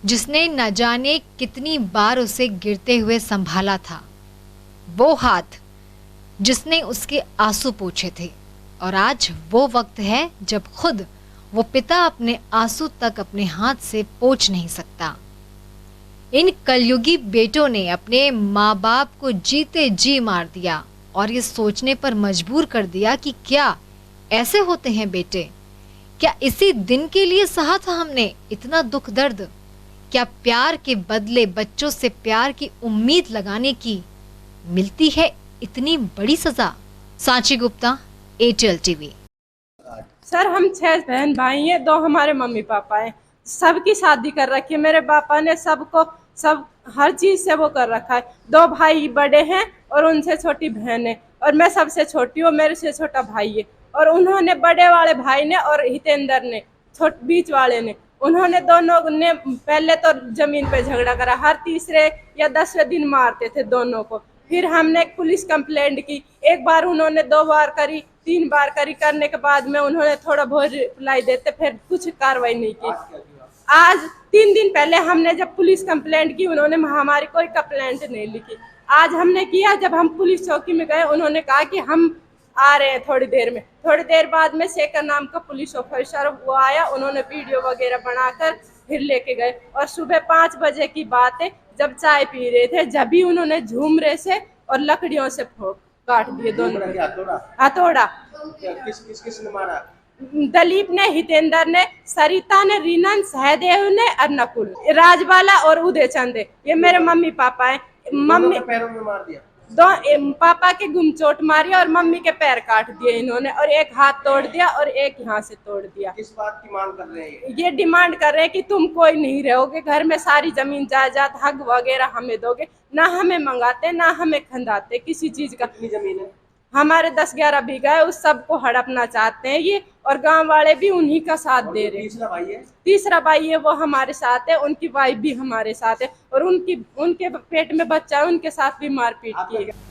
जिसने न जाने कितनी बार उसे गिरते हुए संभाला था, वो हाथ जिसने उसके आंसू पोंछे थे। और आज वो वक्त है जब खुद वो पिता अपने आंसू तक अपने हाथ से पोंछ नहीं सकता। इन कलयुगी बेटों ने अपने माँ बाप को जीते जी मार दिया और ये सोचने पर मजबूर कर दिया कि क्या ऐसे होते हैं बेटे? क्या इसी दिन के लिए सहा था हमने इतना दुख दर्द? क्या प्यार के बदले बच्चों से प्यार की उम्मीद लगाने की मिलती है इतनी बड़ी सजा? Sanchi Gupta, ATL TV. Sir, हम 6 बहन भाई हैं, 2 हमारे मम्मी पापा हैं। सबकी शादी कर रखी है मेरे पापा ने, सब हर चीज से वो कर रखा है। 2 भाई बड़े हैं और उनसे छोटी बहन है और मैं सबसे छोटी हूँ, मेरे से छोटा भाई है। और उन्होंने बड़े वाले भाई ने और हितेंद्र ने बीच वाले ने, उन्होंने दोनों ने पहले तो जमीन पे झगड़ा करा, हर तीसरे या 10वें दिन मारते थे दोनों को। फिर हमने पुलिस कंप्लेंट की, एक बार उन्होंने 2 बार करी, 3 बार करी। करने के बाद में उन्होंने थोड़ा बहुत रिप्लाई देते, फिर कुछ कार्रवाई नहीं की। आज 3 दिन पहले हमने जब पुलिस कंप्लेंट की, उन्होंने हमारी कोई कंप्लेंट नहीं लिखी। आज हमने किया, जब हम पुलिस चौकी में गए, उन्होंने कहा कि हम आ रहे हैं थोड़ी देर में। थोड़ी देर बाद में शेखर नाम का पुलिस ऑफिसर वो आया, उन्होंने वीडियो वगैरह बनाकर फिर लेके गए। और सुबह 5 बजे की बात है, जब चाय पी रहे थे, जब भी उन्होंने झूमरे से और लकड़ियों से काट दिए दोनों हथौड़ा। किसने मारा? दलीप ने, हितेंद्र ने, सरिता ने, रीनन, सहदेव ने और नकुल, राजबाला और उदय चंद। ये मेरे मम्मी पापा हैं। मम्मी पैरों में मार दिया। पापा के गुमचोट मारी और मम्मी के पैर काट दिए इन्होंने, और एक हाथ तोड़ दिया और एक यहाँ से तोड़ दिया। किस बात की मांग कर रहे हैं? ये डिमांड कर रहे हैं कि तुम कोई नहीं रहोगे घर में, सारी जमीन जायदाद हक वगैरह हमें दोगे, ना हमें मंगाते ना हमें खंदाते किसी चीज का। कितनी जमीन है? हमारे 10-11 बीघा है, उस सबको हड़पना चाहते हैं ये, और गांव वाले भी उन्हीं का साथ दे रहे हैं। तीसरा भाई है वो हमारे साथ है, उनकी वाइफ भी हमारे साथ है, और उनके पेट में बच्चा है, उनके साथ भी मारपीट की है।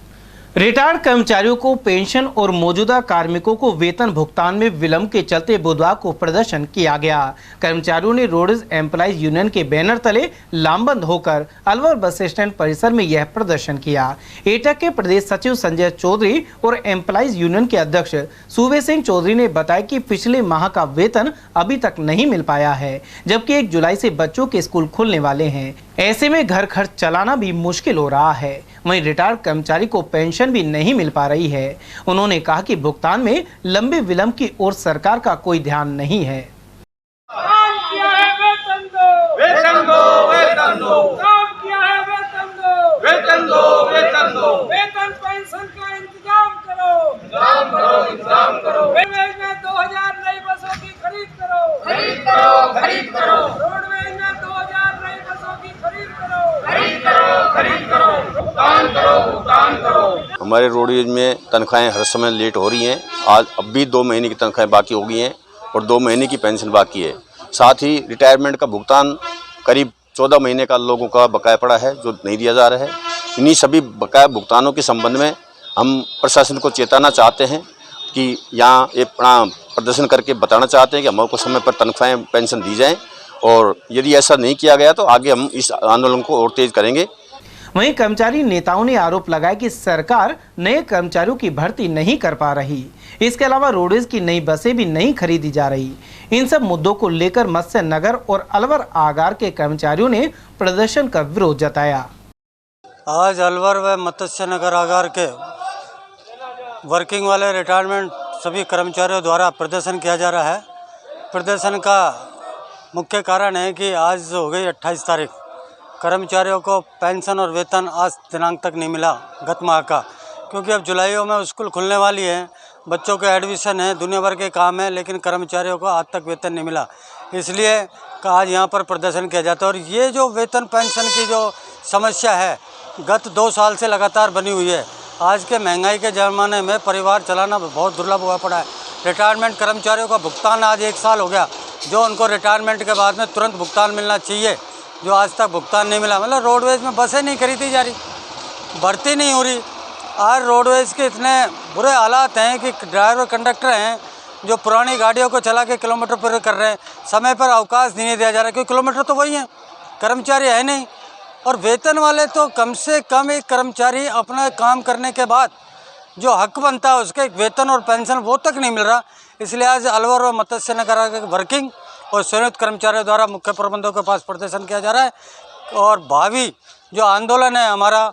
रिटायर्ड कर्मचारियों को पेंशन और मौजूदा कार्मिकों को वेतन भुगतान में विलंब के चलते बुधवार को प्रदर्शन किया गया। कर्मचारियों ने रोडवेज एम्प्लॉइज यूनियन के बैनर तले लामबंद होकर अलवर बस स्टैंड परिसर में यह प्रदर्शन किया। एटक के प्रदेश सचिव संजय चौधरी और एम्प्लॉइज यूनियन के अध्यक्ष सूबे सिंह चौधरी ने बताया कि पिछले माह का वेतन अभी तक नहीं मिल पाया है, जबकि 1 जुलाई से बच्चों के स्कूल खुलने वाले हैं। ऐसे में घर खर्च चलाना भी मुश्किल हो रहा है। वहीं रिटायर्ड कर्मचारी को पेंशन भी नहीं मिल पा रही है। उन्होंने कहा कि भुगतान में लंबे विलंब की ओर सरकार का कोई ध्यान नहीं है। काम किया है वेतन दो, वेतन दो, वेतन दो। काम किया है वेतन दो, वेतन दो, वेतन दो। वेतन पेंशन का इंतजाम करो, इंतजाम करो, इंतजाम करो। रोडवेज में 2000 नई बसों की खरीद करो, खरीद करो, खरीद करो। रोडवेज में 2000 नई बसों की खरीद करो, खरीद करो, खरीद करो। भुगतान करो, भुगतान करो। हमारे रोडवेज में तनख्वाहें हर समय लेट हो रही हैं। आज अब भी 2 महीने की तनख्वाहें बाकी हो गई हैं और 2 महीने की पेंशन बाकी है। साथ ही रिटायरमेंट का भुगतान करीब 14 महीने का लोगों का बकाया पड़ा है जो नहीं दिया जा रहा है। इन्हीं सभी बकाया भुगतानों के संबंध में हम प्रशासन को चेताना चाहते हैं कि यहाँ एक प्रदर्शन करके बताना चाहते हैं कि हमको समय पर तनख्वाहें पेंशन दी जाएँ, और यदि ऐसा नहीं किया गया तो आगे हम इस आंदोलन को और तेज करेंगे। वहीं कर्मचारी नेताओं ने आरोप लगाया कि सरकार नए कर्मचारियों की भर्ती नहीं कर पा रही। इसके अलावा रोडवेज की नई बसें भी नहीं खरीदी जा रही। इन सब मुद्दों को लेकर मत्स्य नगर और अलवर आगार के कर्मचारियों ने प्रदर्शन का विरोध जताया। आज अलवर व मत्स्य नगर आगार के वर्किंग वाले रिटायरमेंट सभी कर्मचारियों द्वारा प्रदर्शन किया जा रहा है। प्रदर्शन का मुख्य कारण है कि आज हो गई 28 तारीख, कर्मचारियों को पेंशन और वेतन आज दिनांक तक नहीं मिला गत माह का, क्योंकि अब जुलाइयों में स्कूल खुलने वाली है, बच्चों के एडमिशन है, दुनिया भर के काम है, लेकिन कर्मचारियों को आज तक वेतन नहीं मिला। इसलिए आज यहाँ पर प्रदर्शन किया जाता है। और ये जो वेतन पेंशन की जो समस्या है गत 2 साल से लगातार बनी हुई है। आज के महंगाई के ज़माने में परिवार चलाना बहुत दुर्लभ हुआ पड़ा है। रिटायरमेंट कर्मचारियों का भुगतान आज 1 साल हो गया, जो उनको रिटायरमेंट के बाद में तुरंत भुगतान मिलना चाहिए, जो आज तक भुगतान नहीं मिला। मतलब रोडवेज में बसें नहीं खरीदी जा रही, भर्ती नहीं हो रही। आज रोडवेज के इतने बुरे हालात हैं कि ड्राइवर कंडक्टर हैं जो पुरानी गाड़ियों को चला के किलोमीटर पूरे कर रहे हैं, समय पर अवकाश नहीं दिया जा रहा, क्योंकि किलोमीटर तो वही हैं, कर्मचारी है नहीं। और वेतन वाले तो कम से कम एक कर्मचारी अपना काम करने के बाद जो हक बनता है उसके वेतन और पेंशन वो तक नहीं मिल रहा। इसलिए आज अलवर और मत्स्य नगर वर्किंग और संयुक्त कर्मचारियों द्वारा मुख्य प्रबंधकों के पास प्रदर्शन किया जा रहा है। और भावी जो आंदोलन है हमारा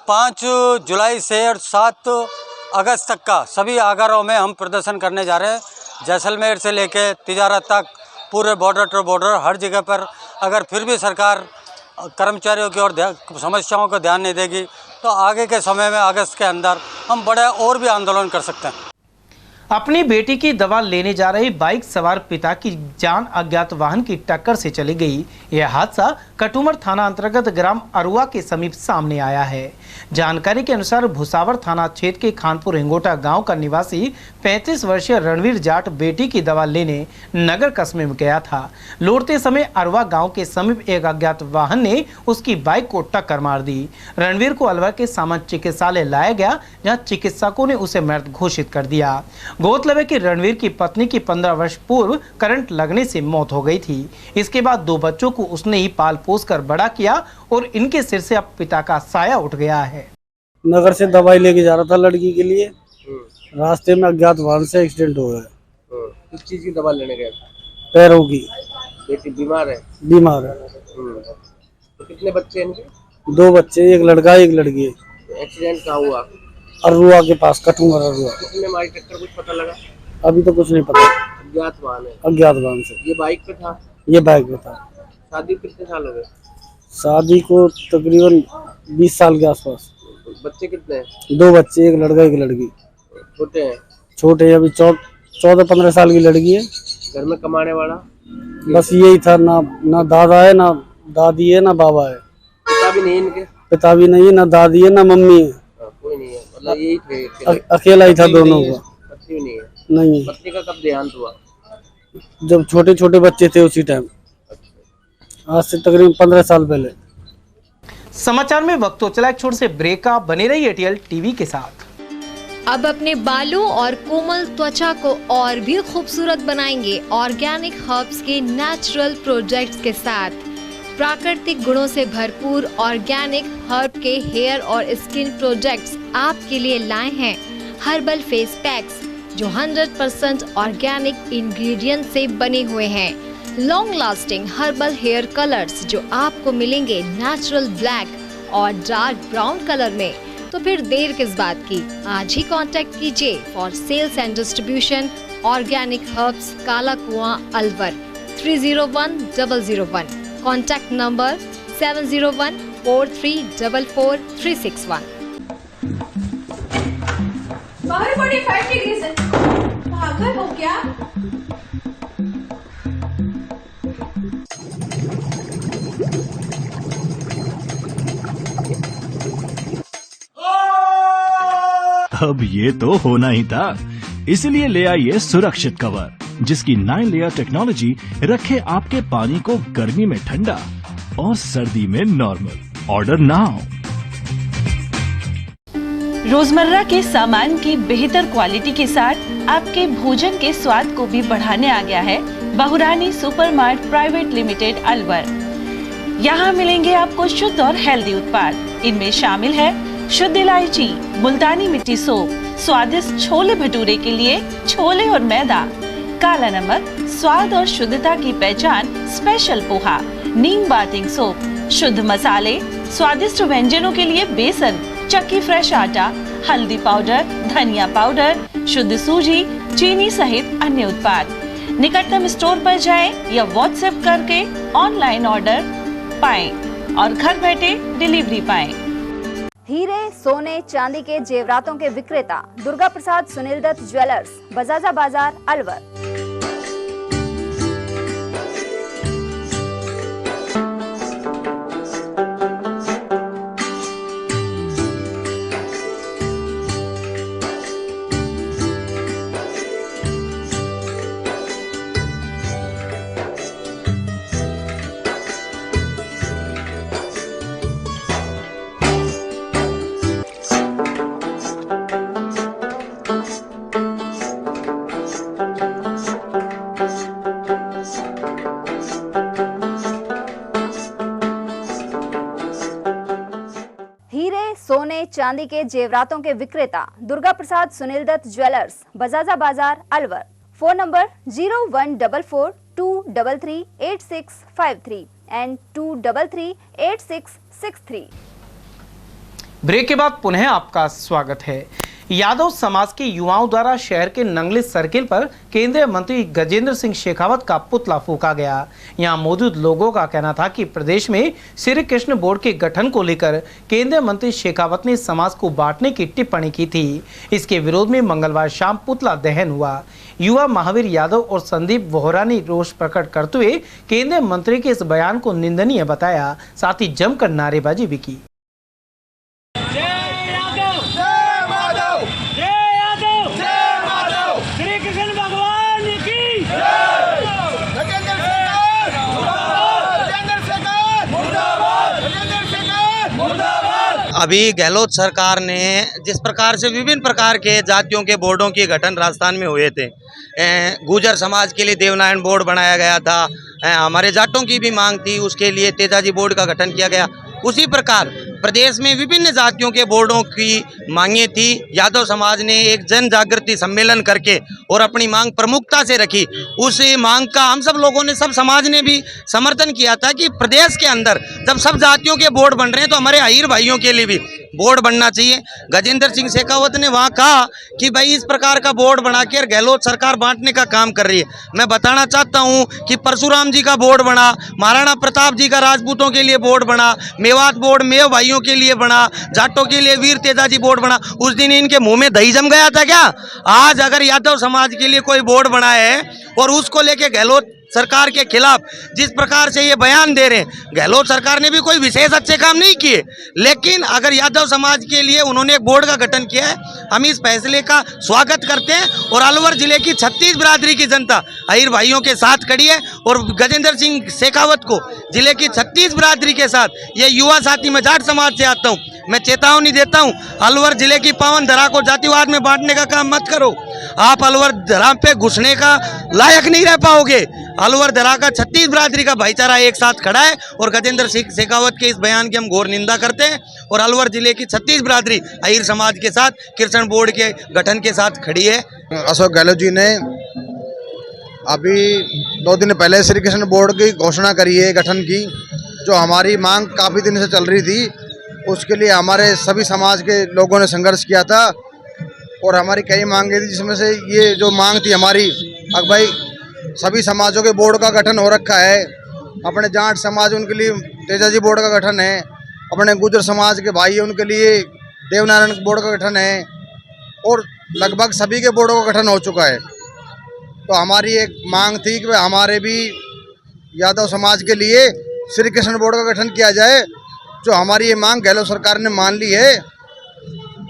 5 जुलाई से और 7 अगस्त तक का सभी आगारों में हम प्रदर्शन करने जा रहे हैं। जैसलमेर से लेकर तिजारत तक पूरे बॉर्डर टू बॉर्डर हर जगह पर अगर फिर भी सरकार कर्मचारियों की ओर समस्याओं को ध्यान नहीं देगी तो आगे के समय में अगस्त के अंदर हम बड़े और भी आंदोलन कर सकते हैं। अपनी बेटी की दवा लेने जा रहे बाइक सवार पिता की जान अज्ञात वाहन की टक्कर से चली गई। यह हादसा कटुमर थाना अंतर्गत ग्राम अरुआ के समीप सामने आया है। जानकारी के अनुसार भुसावर थाना क्षेत्र के खानपुर हिंगोटा गांव का निवासी 35 वर्षीय रणवीर जाट बेटी की दवा लेने नगर कस्बे में गया था। लौटते समय अरुआ गांव के समीप एक अज्ञात वाहन ने उसकी बाइक को टक्कर मार दी। रणवीर को अलवर के सामान्य चिकित्सालय लाया गया, जहाँ चिकित्सकों ने उसे मृत घोषित कर दिया। गौरतलब है कि रणवीर की पत्नी की 15 वर्ष पूर्व करंट लगने से मौत हो गई थी। इसके बाद 2 बच्चों को उसने ही पाल पोस कर बड़ा किया और इनके सिर से अब पिता का साया उठ गया है। नगर से दवाई लेके जा रहा था लड़की के लिए, रास्ते में अज्ञात वाहन से एक्सीडेंट हो गया। किस चीज की दवा लेने गया था? पैरों की। बेटी बीमार है? बीमार है। तो कितने बच्चे हैं इनके? 2 बच्चे, एक लड़का एक लड़की है। एक्सीडेंट कहाँ हुआ? अरुआ के पास, कटुमर अरुआ। किसने मारी टक्कर, कुछ पता लगा? अभी तो कुछ नहीं पता। अज्ञात वाहन है? अज्ञात वाहन से। ये बाइक पे था? ये बाइक पे था। शादी कितने साल हो गए? शादी को तकरीबन 20 साल के आसपास। बच्चे कितने हैं? 2 बच्चे, एक लड़का एक लड़की। छोटे हैं? छोटे अभी 14-15 साल की लड़की है। घर में कमाने वाला? बस यही था, ना दादा है, ना दादी है, ना बाबा है। पिता भी नहीं इनके? पिता भी नहीं है, ना दादी है, ना मम्मी है। कोई नहीं है, मतलब यही थे? अकेला ही था दोनों का। पत्नी भी नहीं है? नहीं। पत्नी का कब देहांत हुआ? जब छोटे छोटे बच्चे थे उसी टाइम, आज से तकरीबन 15 साल पहले। समाचार में वक्त तो चला एक छोटे से ब्रेक का, बने रहिए एटीएल टीवी के साथ। अब अपने बालों और कोमल त्वचा को और भी खूबसूरत बनाएंगे ऑर्गेनिक हर्ब्स के नेचुरल प्रोडक्ट्स के साथ। प्राकृतिक गुणों से भरपूर ऑर्गेनिक हर्ब के हेयर और स्किन प्रोडक्ट्स आपके लिए लाए हैं हर्बल फेस पैक्स, जो 100% ऑर्गेनिक इंग्रेडिएंट से बने हुए हैं। Long lasting herbal hair colours जो आपको मिलेंगे नेचुरल ब्लैक और डार्क ब्राउन कलर में। तो फिर देर किस बात की, आज ही कांटेक्ट कीजिए for sales and distribution organic herbs, Kala Kuan, Alwar 301001। Contact number 7014344361। 45 degree है, पागल हो क्या? अब ये तो होना ही था, इसलिए ले आइए सुरक्षित कवर, जिसकी 9 लेयर टेक्नोलॉजी रखे आपके पानी को गर्मी में ठंडा और सर्दी में नॉर्मल। Order now. रोजमर्रा के सामान की बेहतर क्वालिटी के साथ आपके भोजन के स्वाद को भी बढ़ाने आ गया है बहुरानी सुपरमार्ट प्राइवेट लिमिटेड अलवर। यहाँ मिलेंगे आपको शुद्ध और हेल्दी उत्पाद। इनमें शामिल है शुद्ध इलायची, मुल्तानी मिट्टी सोप, स्वादिष्ट छोले भटूरे के लिए छोले और मैदा, काला नमक, स्वाद और शुद्धता की पहचान स्पेशल पोहा, नीम बाथिंग सोप, शुद्ध मसाले, स्वादिष्ट व्यंजनों के लिए बेसन, चक्की फ्रेश आटा, हल्दी पाउडर, धनिया पाउडर, शुद्ध सूजी, चीनी सहित अन्य उत्पाद। निकटतम स्टोर पर जाएं या व्हाट्सएप करके ऑनलाइन ऑर्डर पाएं और घर बैठे डिलीवरी पाएं। हीरे, सोने, चांदी के जेवरातों के विक्रेता दुर्गा प्रसाद सुनील दत्त ज्वेलर्स, बजाजा बाजार, अलवर। सोने चांदी के जेवरातों के विक्रेता Durga Prasad Sunil Dutt jewellers, Bajaja Bazaar, Alwar. Phone number 0144233863 and 2338663। Break के बाद पुनः आपका स्वागत है। यादव समाज के युवाओं द्वारा शहर के नंगली सर्किल पर केंद्रीय मंत्री गजेंद्र सिंह शेखावत का पुतला फूंका गया। यहां मौजूद लोगों का कहना था कि प्रदेश में श्री कृष्ण बोर्ड के गठन को लेकर केंद्रीय मंत्री शेखावत ने समाज को बांटने की टिप्पणी की थी। इसके विरोध में मंगलवार शाम पुतला दहन हुआ। युवा महावीर यादव और संदीप वोहरा ने रोष प्रकट करते हुए केंद्रीय मंत्री के इस बयान को निंदनीय बताया, साथ ही जमकर नारेबाजी भी की। अभी गहलोत सरकार ने जिस प्रकार से विभिन्न प्रकार के जातियों के बोर्डों के गठन राजस्थान में हुए थे, गुर्जर समाज के लिए देवनारायण बोर्ड बनाया गया था, हमारे जाटों की भी मांग थी, उसके लिए तेजाजी बोर्ड का गठन किया गया। उसी प्रकार प्रदेश में विभिन्न जातियों के बोर्डों की मांगें थी। यादव समाज ने एक जन जागृति सम्मेलन करके और अपनी मांग प्रमुखता से रखी। उस मांग का हम सब लोगों ने, सब समाज ने भी समर्थन किया था कि प्रदेश के अंदर जब सब जातियों के बोर्ड बन रहे हैं तो हमारे अहीर भाइयों के लिए भी बोर्ड बनना चाहिए। गजेंद्र सिंह शेखावत ने वहाँ कहा कि भाई इस प्रकार का बोर्ड बना के गहलोत सरकार बांटने का काम कर रही है। मैं बताना चाहता हूँ कि परशुराम जी का बोर्ड बना, महाराणा प्रताप जी का राजपूतों के लिए बोर्ड बना, मेवात बोर्ड मेव भाइयों के लिए बना, जाटों के लिए वीर तेजाजी बोर्ड बना। उस दिन इनके मुंह में दही जम गया था क्या? आज अगर यादव समाज के लिए कोई बोर्ड बना है और उसको लेके गहलोत सरकार के खिलाफ जिस प्रकार से ये बयान दे रहे हैं, गहलोत सरकार ने भी कोई विशेष अच्छे काम नहीं किए, लेकिन अगर यादव समाज के लिए उन्होंने एक बोर्ड का गठन किया है, हम इस फैसले का स्वागत करते हैं। और अलवर जिले की 36 बिरादरी की जनता अहीर भाइयों के साथ खड़ी है और गजेंद्र सिंह शेखावत को जिले की 36 बिरादरी के साथ ये युवा साथी, मैं जाट समाज से आता हूँ, मैं चेतावनी देता हूँ, अलवर जिले की पावन धरा को जातिवाद में बांटने का काम मत करो। आप अलवर धरा पे घुसने का लायक नहीं रह पाओगे। अलवर धरा का 36 बिरादरी का भाईचारा एक साथ खड़ा है और गजेंद्र सिंह शेखावत के इस बयान की हम घोर निंदा करते हैं। और अलवर जिले की 36 बिरादरी अहीर समाज के साथ कृष्ण बोर्ड के गठन के साथ खड़ी है। अशोक गहलोत जी ने अभी 2 दिन पहले श्री कृष्ण बोर्ड की घोषणा करी है गठन की, जो हमारी मांग काफ़ी दिन से चल रही थी। उसके लिए हमारे सभी समाज के लोगों ने संघर्ष किया था और हमारी कई मांगे थी, जिसमें से ये जो मांग थी हमारी, अब भाई सभी समाजों के बोर्ड का गठन हो रखा है। अपने जाट समाज उनके लिए तेजाजी बोर्ड का गठन है, अपने गुर्जर समाज के भाई उनके लिए देवनारायण बोर्ड का गठन है और लगभग सभी के बोर्डों का गठन हो चुका है। तो हमारी एक मांग थी कि हमारे भी यादव समाज के लिए श्री कृष्ण बोर्ड का गठन किया जाए, जो हमारी ये मांग गहलोत सरकार ने मान ली है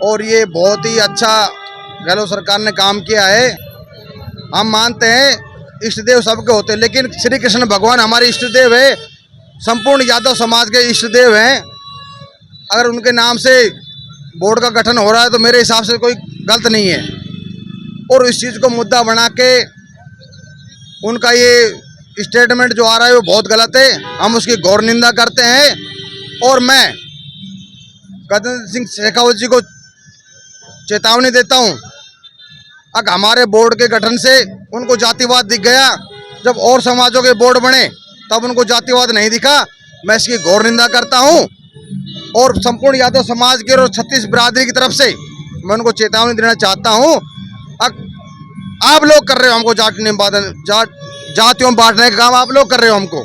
और ये बहुत ही अच्छा गहलोत सरकार ने काम किया है। हम मानते हैं इष्ट देव सबके होते हैं, लेकिन श्री कृष्ण भगवान हमारे इष्ट देव है, संपूर्ण यादव समाज के इष्ट देव हैं। अगर उनके नाम से बोर्ड का गठन हो रहा है तो मेरे हिसाब से कोई गलत नहीं है और इस चीज़ को मुद्दा बना के उनका ये स्टेटमेंट जो आ रहा है वो बहुत गलत है। हम उसकी घोर निंदा करते हैं और मैं गजेंद्र सिंह शेखावत जी को चेतावनी देता हूं, अगर हमारे बोर्ड के गठन से उनको जातिवाद दिख गया, जब और समाजों के बोर्ड बने तब उनको जातिवाद नहीं दिखा। मैं इसकी घोर निंदा करता हूं और संपूर्ण यादव समाज के और 36 बिरादरी की तरफ से मैं उनको चेतावनी देना चाहता हूं। आप लोग कर रहे हो हमको जातियों बांटने का काम, आप लोग कर रहे हो हमको।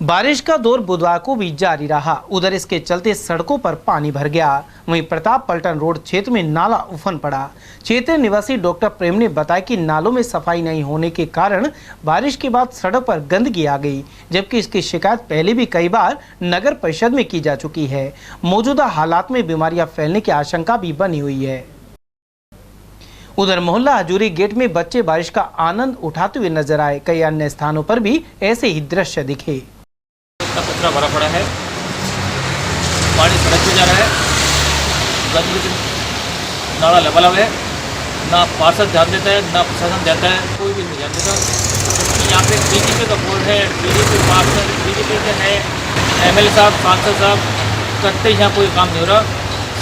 बारिश का दौर बुधवार को भी जारी रहा। उधर इसके चलते सड़कों पर पानी भर गया। वहीं प्रताप पलटन रोड क्षेत्र में नाला उफन पड़ा। क्षेत्रीय निवासी डॉक्टर प्रेम ने बताया कि नालों में सफाई नहीं होने के कारण बारिश के बाद सड़क पर गंदगी आ गई, जबकि इसकी शिकायत पहले भी कई बार नगर परिषद में की जा चुकी है। मौजूदा हालात में बीमारियां फैलने की आशंका भी बनी हुई है। उधर मोहल्ला हजूरी गेट में बच्चे बारिश का आनंद उठाते हुए नजर आए। कई अन्य स्थानों पर भी ऐसे ही दृश्य दिखे। कचरा भरा पड़ा है, पानी सड़क पे जा रहा है, गंदगी नाला लबालब है, ना पार्षद ध्यान देता है ना प्रशासन देता है, कोई भी नहीं ध्यान देता। यहाँ पे बीजेपी का बोर्ड है, बीजेपी पार्षद, बीजेपी के है, एमएलए साहब, सांसद साहब करते यहाँ कोई काम नहीं हो रहा।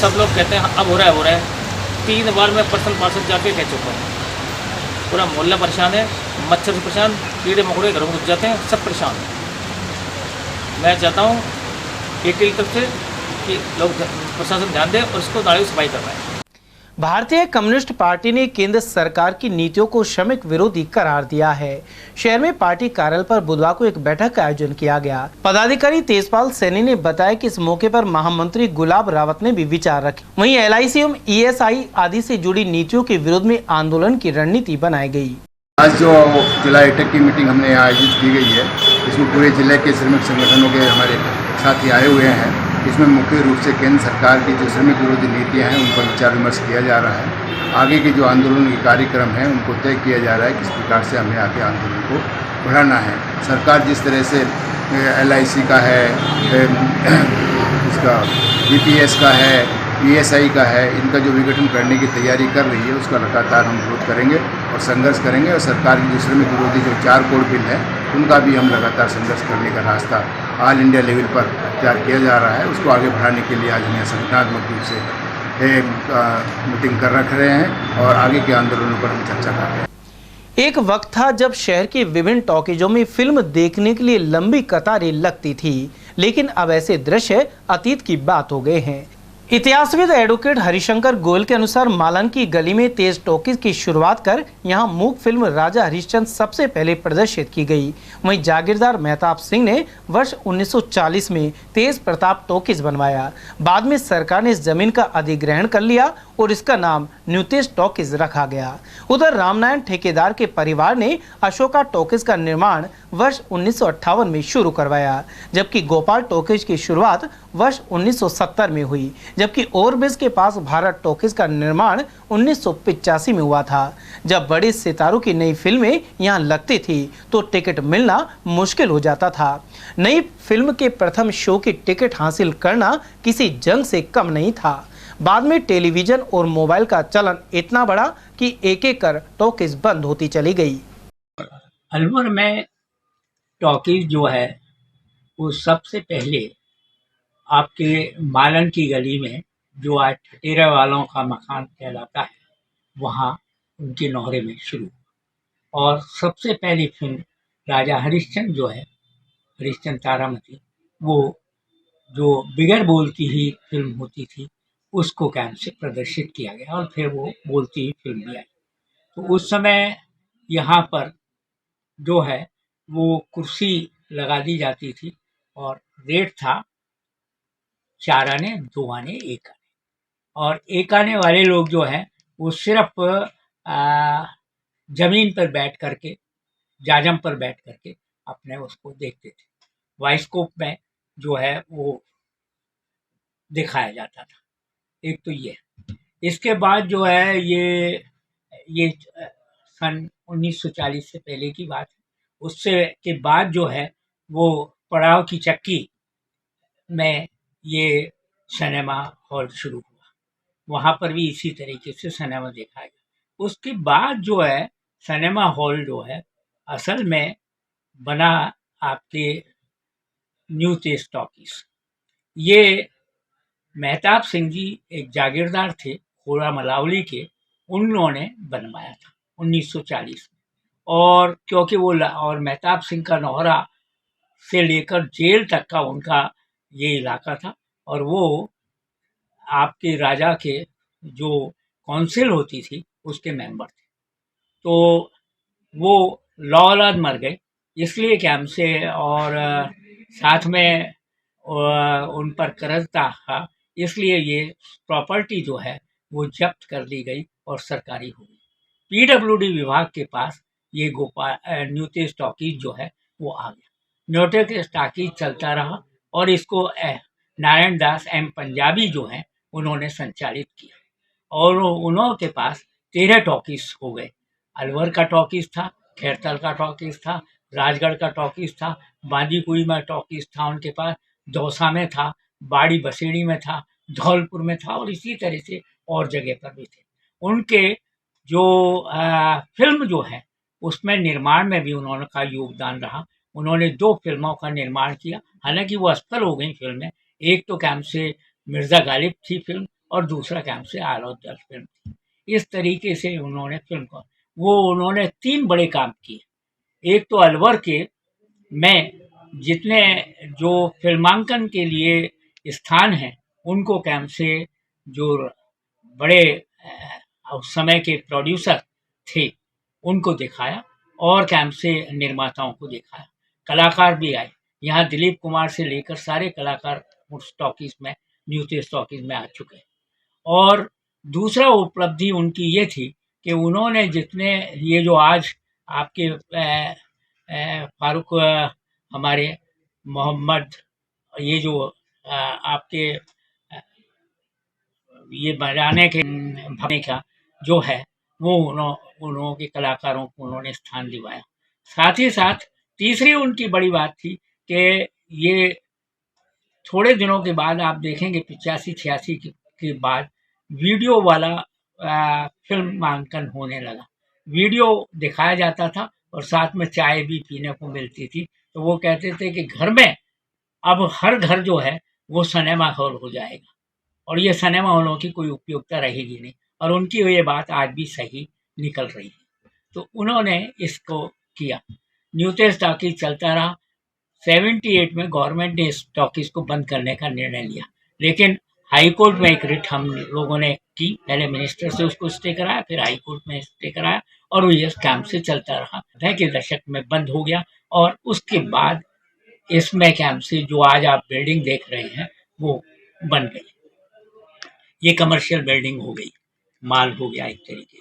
सब लोग कहते हैं अब हो रहा है, हो रहा है। 3 बार मैं पर्सनल पार्षद जाके कह चुका हूँ। पूरा मोहल्ला परेशान है, मच्छर से परेशान, कीड़े मकोड़े घरों में घुस जाते हैं, सब परेशान हैं। मैं चाहता हूँ एटी तरफ से कि लोग प्रशासन ध्यान दें और इसको नाले की सफाई करवाएं। भारतीय कम्युनिस्ट पार्टी ने केंद्र सरकार की नीतियों को श्रमिक विरोधी करार दिया है। शहर में पार्टी कार्यालय पर बुधवार को एक बैठक का आयोजन किया गया। पदाधिकारी तेजपाल सैनी ने बताया कि इस मौके पर महामंत्री गुलाब रावत ने भी विचार रखे। वहीं LIC एवं ESI आदि से जुड़ी नीतियों के विरोध में आंदोलन की रणनीति बनाई गई। आज जो जिला एटेक की मीटिंग हमने आयोजित की गई है, इसमें पूरे जिले के श्रमिक संगठनों के हमारे साथी आए हुए हैं। इसमें मुख्य रूप से केंद्र सरकार की जो श्रमिक विरोधी नीतियां हैं उन पर विचार विमर्श किया जा रहा है। आगे के जो आंदोलन के कार्यक्रम हैं उनको तय किया जा रहा है, किस प्रकार से हमें आगे आंदोलन को बढ़ाना है। सरकार जिस तरह से LIC का है, इसका BPS का है, ESI का है, इनका जो विघटन करने की तैयारी कर रही है उसका लगातार हम विरोध करेंगे और संघर्ष करेंगे। और सरकार की जो श्रमिक विरोधी जो 4 कोड बिल है उनका भी हम लगातार संघर्ष करने का रास्ता ऑल इंडिया लेवल पर तैयार किया जा रहा है। उसको आगे बढ़ाने के लिए आज हम संगठनात्मक रूप से मीटिंग कर रख रहे हैं और आगे के आंदोलनों पर हम चर्चा कर रहे हैं। एक वक्त था जब शहर के विभिन्न टॉकीजों में फिल्म देखने के लिए लंबी कतारें लगती थी, लेकिन अब ऐसे दृश्य अतीत की बात हो गए हैं। इतिहासविद एडवोकेट हरिशंकर गोयल के अनुसार मालन की गली में तेज टॉकीज की शुरुआत कर यहां मूक फिल्म राजा हरिश्चंद्र सबसे पहले प्रदर्शित की गई। वहीं जागीरदार मेहताब सिंह ने वर्ष 1940 में तेज प्रताप टॉकीज बनवाया। बाद में सरकार ने इस जमीन का अधिग्रहण कर लिया और इसका नाम न्यू तेज टॉकीज रखा गया। उधर रामनारायण ठेकेदार के परिवार ने अशोका टॉकीज का निर्माण वर्ष 1958 में शुरू करवाया, जबकि गोपाल टॉकीज की शुरुआत वर्ष 1970 में हुई, जबकि ओवरब्रिज के पास भारत टॉकीज का निर्माण 1985 में हुआ था। जब बड़े सितारों की नई फिल्में यहां लगती थी तो टिकट मिलना मुश्किल हो जाता था। नई फिल्म के प्रथम शो की टिकट हासिल करना किसी जंग से कम नहीं था। बाद में टेलीविजन और मोबाइल का चलन इतना बढ़ा कि एक एक कर टॉकीज बंद होती चली गई। अलवर में टॉकीज जो है वो सबसे पहले आपके मालन की गली में, जो आज ठटेरा वालों का मकान कहलाता है, वहाँ उनके नौहरे में शुरू। और सबसे पहली फिल्म राजा हरिश्चंद्र जो है, हरिश्चंद्र तारामती, वो जो बिगर बोल की ही फिल्म होती थी उसको कैंप से प्रदर्शित किया गया और फिर वो बोलती ही फिल्म भी आई। तो उस समय यहाँ पर जो है वो कुर्सी लगा दी जाती थी और रेट था 4 आने 2 आने 1 आने। और 1 आने वाले लोग जो हैं वो सिर्फ जमीन पर बैठ करके, जाजम पर बैठ करके अपने उसको देखते थे। वाइस्कोप में जो है वो दिखाया जाता था। एक तो ये, इसके बाद जो है ये सन 1940 से पहले की बात है। उससे के बाद जो है वो पड़ाव की चक्की में ये सिनेमा हॉल शुरू हुआ, वहाँ पर भी इसी तरीके से सिनेमा देखा गया। उसके बाद जो है सिनेमा हॉल जो है असल में बना आपके न्यू तेज टॉकीज। ये मेहताब सिंह जी एक जागीरदार थे खोड़ा मलावली के, उन्होंने बनवाया था 1940 में। और क्योंकि वो और मेहताब सिंह का नौहरा से लेकर जेल तक का उनका ये इलाका था और वो आपके राजा के जो काउंसिल होती थी उसके मेंबर थे। तो वो लौलाद मर गए इसलिए कैंप से, और साथ में उन पर कर्ज था, इसलिए ये प्रॉपर्टी जो है वो जब्त कर ली गई और सरकारी हो गई। पीडब्ल्यूडी विभाग के पास ये न्यू तेज टॉकीज जो है वो आ गया। न्यू तेज टॉकीज चलता रहा और इसको नारायण दास एम पंजाबी जो हैं उन्होंने संचालित किया और उन्होंने के पास 13 टॉकीज हो गए। अलवर का टॉकीज था, खैरतल का टॉकीज था, राजगढ़ का टॉकीज था, बांदीकुई में टॉकीज था उनके पास, दौसा में था, बाड़ी बसेड़ी में था, धौलपुर में था और इसी तरह से और जगह पर भी थे। उनके जो फिल्म जो है उसमें निर्माण में भी उन्होंने का योगदान रहा। उन्होंने 2 फिल्मों का निर्माण किया, हालांकि वो असफल हो गई फिल्में। एक तो कैंप से मिर्ज़ा गालिब थी फिल्म और दूसरा कैंप से आलौदल फिल्म थी। इस तरीके से उन्होंने फिल्म को उन्होंने 3 बड़े काम किए। एक तो अलवर के में जितने जो फिल्मांकन के लिए स्थान हैं उनको कैंप से जो बड़े उस समय के प्रोड्यूसर थे उनको दिखाया और कैंप से निर्माताओं को दिखाया। कलाकार भी आए, यहाँ दिलीप कुमार से लेकर सारे कलाकार उस टॉकीज में, न्यू तेज टॉकीज में आ चुके हैं। और दूसरा उपलब्धि उनकी ये थी कि उन्होंने जितने ये जो आज आपके फारूक हमारे मोहम्मद ये जो आपके ये बजाने के भाने का जो है वो उन्हों के कलाकारों को उन्होंने स्थान दिलवाया। साथ ही साथ तीसरी उनकी बड़ी बात थी कि ये थोड़े दिनों के बाद आप देखेंगे 85-86 के बाद वीडियो वाला फिल्मांकन होने लगा। वीडियो दिखाया जाता था और साथ में चाय भी पीने को मिलती थी। तो वो कहते थे कि घर में अब हर घर जो है वो सिनेमा हॉल हो जाएगा और ये सिनेमा हॉलों की कोई उपयोगिता रहेगी नहीं, और उनकी ये बात आज भी सही निकल रही है। तो उन्होंने इसको किया। न्यू तेज टॉकीज चलता रहा। 78 में गवर्नमेंट ने इस टॉकीज को बंद करने का निर्णय लिया, लेकिन हाई कोर्ट में एक रिट हम लोगों ने की, पहले मिनिस्टर से उसको स्टे कराया, फिर हाई कोर्ट में स्टे कराया और वो ये कैंप से चलता रहा। 90 के दशक में बंद हो गया और उसके बाद इसमें कैंप से जो आज आप बिल्डिंग देख रहे हैं वो बन गई। ये कमर्शियल बिल्डिंग हो गई, माल हो गया एक तरीके।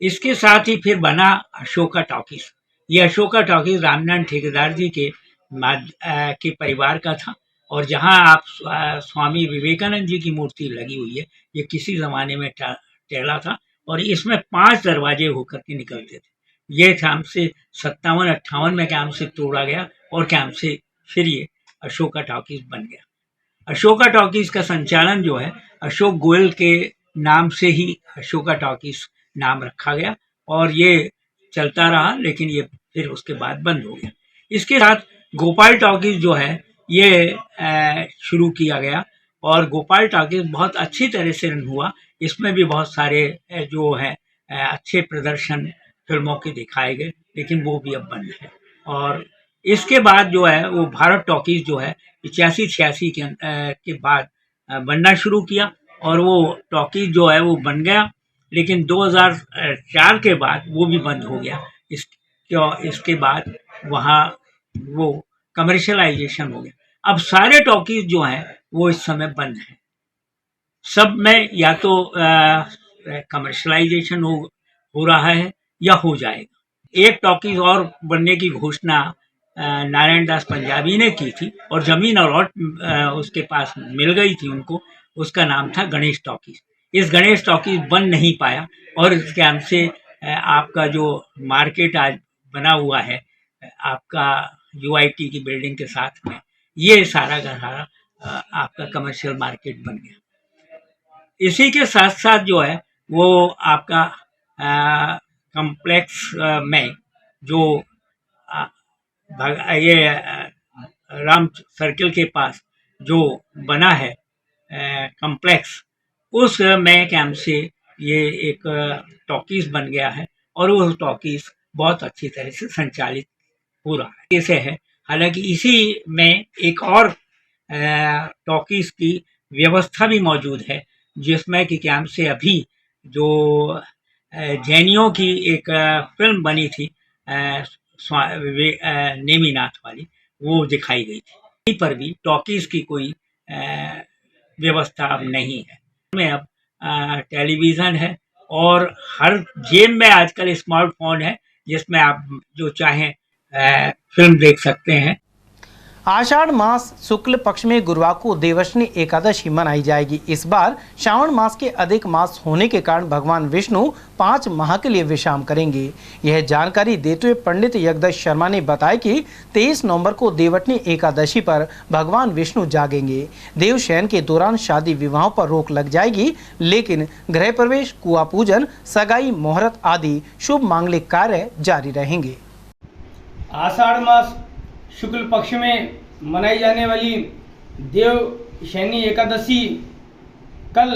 इसके साथ ही फिर बना अशोका टॉकीज। ये अशोका टॉकीज रामनारायण ठेकेदार जी के परिवार का था और जहां आप स्वामी विवेकानंद जी की मूर्ति लगी हुई है, ये किसी जमाने में टेढ़ा था और इसमें 5 दरवाजे होकर के निकलते थे। ये कैंप से 57-58 में कैंप से तोड़ा गया और कैंप से फिर ये अशोका टॉकीज बन गया। अशोका टॉकीज का संचालन जो है अशोक गोयल के नाम से ही अशोका टॉकीज नाम रखा गया और ये चलता रहा, लेकिन ये फिर उसके बाद बंद हो गया। इसके साथ गोपाल टॉकीज जो है ये शुरू किया गया और गोपाल टॉकीज बहुत अच्छी तरह से रन हुआ। इसमें भी बहुत सारे जो है अच्छे प्रदर्शन फिल्मों के दिखाए गए, लेकिन वो भी अब बंद है। और इसके बाद जो है वो भारत टॉकीज जो है 85-86 के बाद बनना शुरू किया और वो टॉकीज जो है वो बन गया, लेकिन 2004 के बाद वो भी बंद हो गया। इसके बाद वहाँ वो कमर्शलाइजेशन हो गया। अब सारे टॉकीज जो हैं वो इस समय बंद हैं। सब में या तो कमर्शलाइजेशन हो रहा है या हो जाएगा। एक टॉकीज और बनने की घोषणा नारायण दास पंजाबी ने की थी और जमीन अलॉट उसके पास मिल गई थी उनको। उसका नाम था गणेश टॉकीज। इस गणेश टॉकीज बन नहीं पाया और इस कैंप से आपका जो मार्केट आज बना हुआ है आपका UIT की बिल्डिंग के साथ में, ये सारा का सारा आपका कमर्शियल मार्केट बन गया। इसी के साथ साथ जो है वो आपका कॉम्प्लेक्स में जो ये राम सर्किल के पास जो बना है कॉम्प्लेक्स, उस में कैंप से ये एक टॉकीज बन गया है और वो टॉकीज बहुत अच्छी तरह से संचालित हो रहा है। कैसे है, हालांकि इसी में एक और टॉकीज की व्यवस्था भी मौजूद है जिसमें कि कैंप से अभी जो जैनियों की एक फिल्म बनी थी नेमीनाथ वाली, वो दिखाई गई थी। यहीं पर भी टॉकीज की कोई व्यवस्था अब नहीं है। में अब टेलीविज़न है और हर जेब में आजकल स्मार्टफोन है जिसमें आप जो चाहें फिल्म देख सकते हैं। आषाढ़ मास शुक्ल पक्ष में गुरुवार को देवशनी एकादशी मनाई जाएगी। इस बार श्रावण मास के अधिक मास होने के कारण भगवान विष्णु 5 माह के लिए विश्राम करेंगे। यह जानकारी देते हुए पंडित यज्ञदत्त शर्मा ने बताया कि 23 नवंबर को देवशनी एकादशी पर भगवान विष्णु जागेंगे। देवशयन के दौरान शादी विवाहों पर रोक लग जाएगी, लेकिन गृह प्रवेश, कुआं पूजन, सगाई, मुहूर्त आदि शुभ मांगलिक कार्य जारी रहेंगे। आषाढ़ मास शुक्ल पक्ष में मनाई जाने वाली देवशयनी एकादशी कल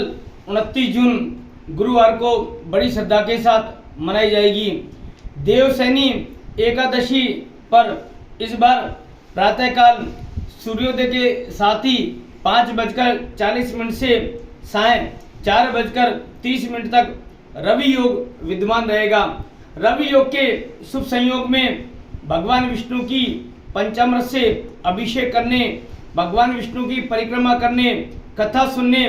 29 जून गुरुवार को बड़ी श्रद्धा के साथ मनाई जाएगी। देवशयनी एकादशी पर इस बार प्रातःकाल सूर्योदय के साथ ही 5:40 से साय 4:30 तक रवि योग विद्यमान रहेगा। रवि योग के शुभ संयोग में भगवान विष्णु की पंचामृत से अभिषेक करने, भगवान विष्णु की परिक्रमा करने, कथा सुनने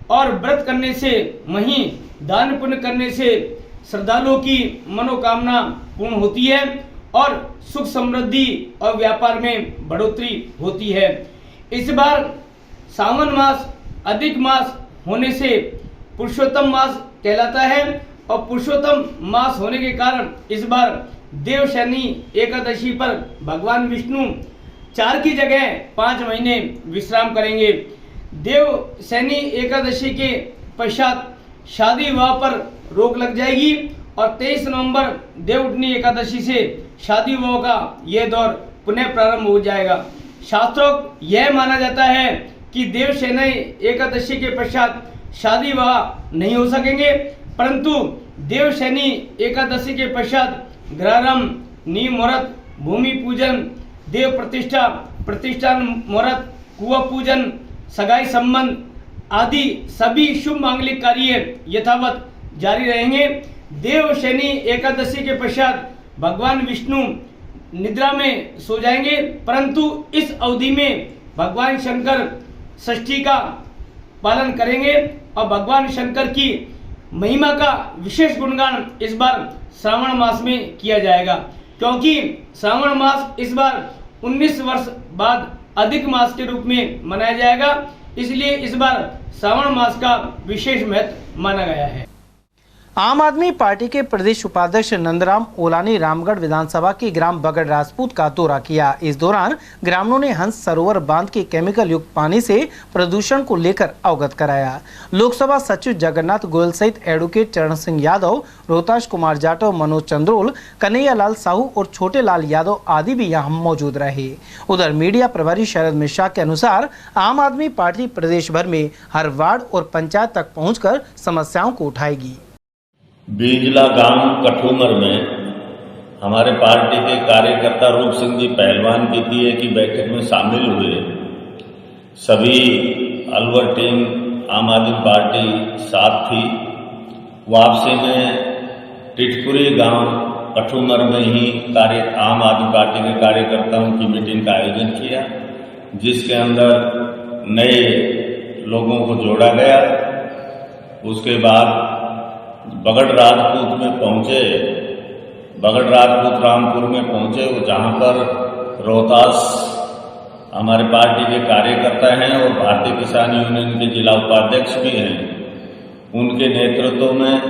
और व्रत करने से, वहीं दान पुण्य करने से श्रद्धालुओं की मनोकामना पूर्ण होती है और सुख समृद्धि और व्यापार में बढ़ोतरी होती है। इस बार सावन मास अधिक मास होने से पुरुषोत्तम मास कहलाता है और पुरुषोत्तम मास होने के कारण इस बार देवशयनी एकादशी पर भगवान विष्णु 4 की जगह 5 महीने विश्राम करेंगे। देवशयनी एकादशी के पश्चात शादी विवाह पर रोक लग जाएगी और 23 नवंबर देवउठनी एकादशी से शादी विवाह का यह दौर पुनः प्रारंभ हो जाएगा। शास्त्रों यह माना जाता है कि देवशयनी एकादशी के पश्चात शादी विवाह नहीं हो सकेंगे, परंतु देवशयनी एकादशी के पश्चात गृहारंभ, नींव मुहूर्त, भूमि पूजन, देव प्रतिष्ठा, प्रतिष्ठान मुहूर्त, कुआं पूजन, सगाई संबंध आदि सभी शुभ मांगलिक कार्य यथावत जारी रहेंगे। देव शनि एकादशी के पश्चात भगवान विष्णु निद्रा में सो जाएंगे, परंतु इस अवधि में भगवान शंकर षष्ठी का पालन करेंगे और भगवान शंकर की महिमा का विशेष गुणगान इस बार श्रावण मास में किया जाएगा, क्योंकि श्रावण मास इस बार 19 वर्ष बाद अधिक मास के रूप में मनाया जाएगा, इसलिए इस बार श्रावण मास का विशेष महत्व माना गया है। आम आदमी पार्टी के प्रदेश उपाध्यक्ष नंदराम ओलानी रामगढ़ विधानसभा के ग्राम बगड़ राजपूत का दौरा किया। इस दौरान ग्रामीणों ने हंस सरोवर बांध के केमिकल युक्त पानी से प्रदूषण को लेकर अवगत कराया। लोकसभा सचिव जगन्नाथ गोयल सहित एडवोकेट चरण सिंह यादव, रोहताश कुमार जाटव, मनोज चंद्रोल, कन्हैया लाल साहू और छोटे लाल यादव आदि भी यहाँ मौजूद रहे। उधर मीडिया प्रभारी शरद मिश्रा के अनुसार आम आदमी पार्टी प्रदेश भर में हर वार्ड और पंचायत तक पहुँचकर समस्याओं को उठाएगी। बीजला गांव कठूमर में हमारे पार्टी के कार्यकर्ता रूप सिंह जी पहलवान की दिए की बैठक में शामिल हुए। सभी अलवर टीम आम आदमी पार्टी साथ थी। वापसी में टिटपुरी गांव कठूमर में ही आम आदमी पार्टी के कार्यकर्ताओं की मीटिंग का आयोजन किया, जिसके अंदर नए लोगों को जोड़ा गया। उसके बाद बगड़ राजपूत में पहुंचे, बगड़ राजपूत रामपुर में पहुंचे, जहां पर रोहतास हमारे पार्टी के कार्यकर्ता हैं और भारतीय किसान यूनियन के जिला उपाध्यक्ष भी हैं। उनके नेतृत्व में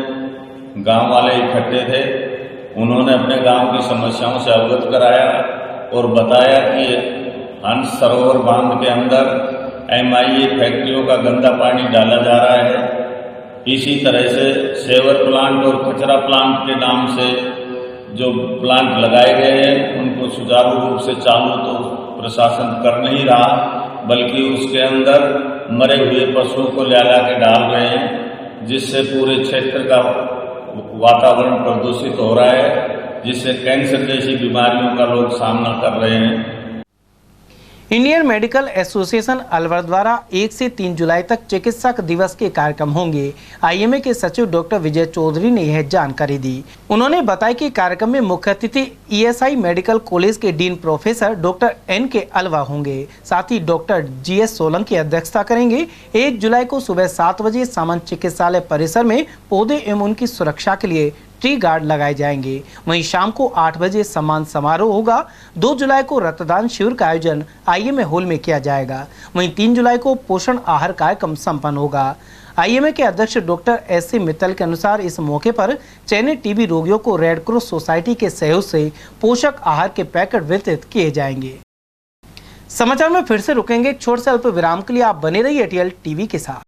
गांव वाले इकट्ठे थे। उन्होंने अपने गांव की समस्याओं से अवगत कराया और बताया कि हंस सरोवर बांध के अंदर MIA फैक्ट्रियों का गंदा पानी डाला जा रहा है। इसी तरह से सेवर प्लांट और कचरा प्लांट के नाम से जो प्लांट लगाए गए हैं उनको सुचारू रूप से चालू तो प्रशासन कर नहीं रहा, बल्कि उसके अंदर मरे हुए पशुओं को ला के डाल रहे हैं, जिससे पूरे क्षेत्र का वातावरण प्रदूषित हो रहा है, जिससे कैंसर जैसी बीमारियों का लोग सामना कर रहे हैं। इंडियन मेडिकल एसोसिएशन अलवर द्वारा 1 से 3 जुलाई तक चिकित्सक दिवस के कार्यक्रम होंगे। IMA के सचिव डॉक्टर विजय चौधरी ने यह जानकारी दी। उन्होंने बताया कि कार्यक्रम में मुख्य अतिथि ESI मेडिकल कॉलेज के डीन प्रोफेसर डॉक्टर NK अलवा होंगे। साथ ही डॉक्टर GS सोलंकी अध्यक्षता करेंगे। 1 जुलाई को सुबह 7 बजे सामान्य चिकित्सालय परिसर में पौधे एवं उनकी सुरक्षा के लिए ट्री गार्ड लगाए जाएंगे। वहीं शाम को 8 बजे सम्मान समारोह होगा। 2 जुलाई को रक्तदान शिविर का आयोजन IMA हॉल में किया जाएगा। वहीं 3 जुलाई को पोषण आहार कार्यक्रम संपन्न होगा। IMA के अध्यक्ष डॉक्टर SC मित्तल के अनुसार इस मौके पर चयनित TB रोगियों को रेड क्रॉस सोसाइटी के सहयोग से पोषक आहार के पैकेट वितरित किए जाएंगे। समाचार में फिर से रुकेंगे एक छोटे से अल्प विराम के लिए। आप बने रहिए ATL TV के साथ।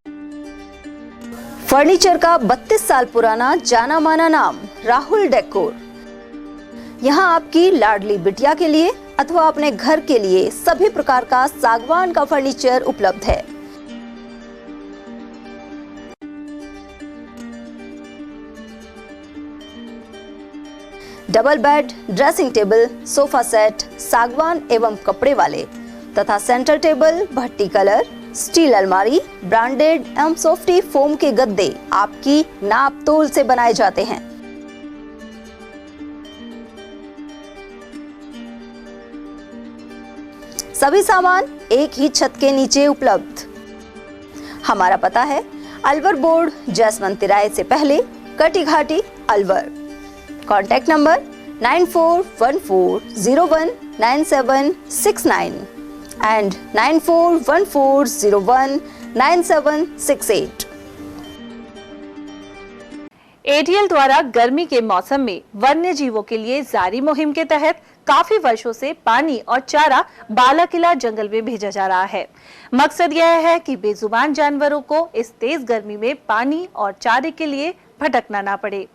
फर्नीचर का 32 साल पुराना जाना माना नाम राहुल डेकोर। यहाँ आपकी लाडली बिटिया के लिए अथवा अपने घर के लिए सभी प्रकार का सागवान का फर्नीचर उपलब्ध है। Double bed, dressing table, sofa set सागवान एवं कपड़े वाले तथा सेंटर टेबल, भट्टी कलर, स्टील अलमारी, ब्रांडेड एवं सॉफ्टी फोम के गद्दे आपकी नाप तोल से बनाए जाते हैं। सभी सामान एक ही छत के नीचे उपलब्ध। हमारा पता है अलवर बोर्ड, जैसमंत तिराहे से पहले, Kati Ghati, Alwar. Contact number 9414019769 and 9414019768। ATL द्वारा गर्मी के मौसम में वन्य जीवों के लिए जारी मुहिम के तहत काफी वर्षों से पानी और चारा बालाकिला जंगल में भेजा जा रहा है। मकसद यह है कि बेजुबान जानवरों को इस तेज गर्मी में पानी और चारे के लिए भटकना ना पड़े।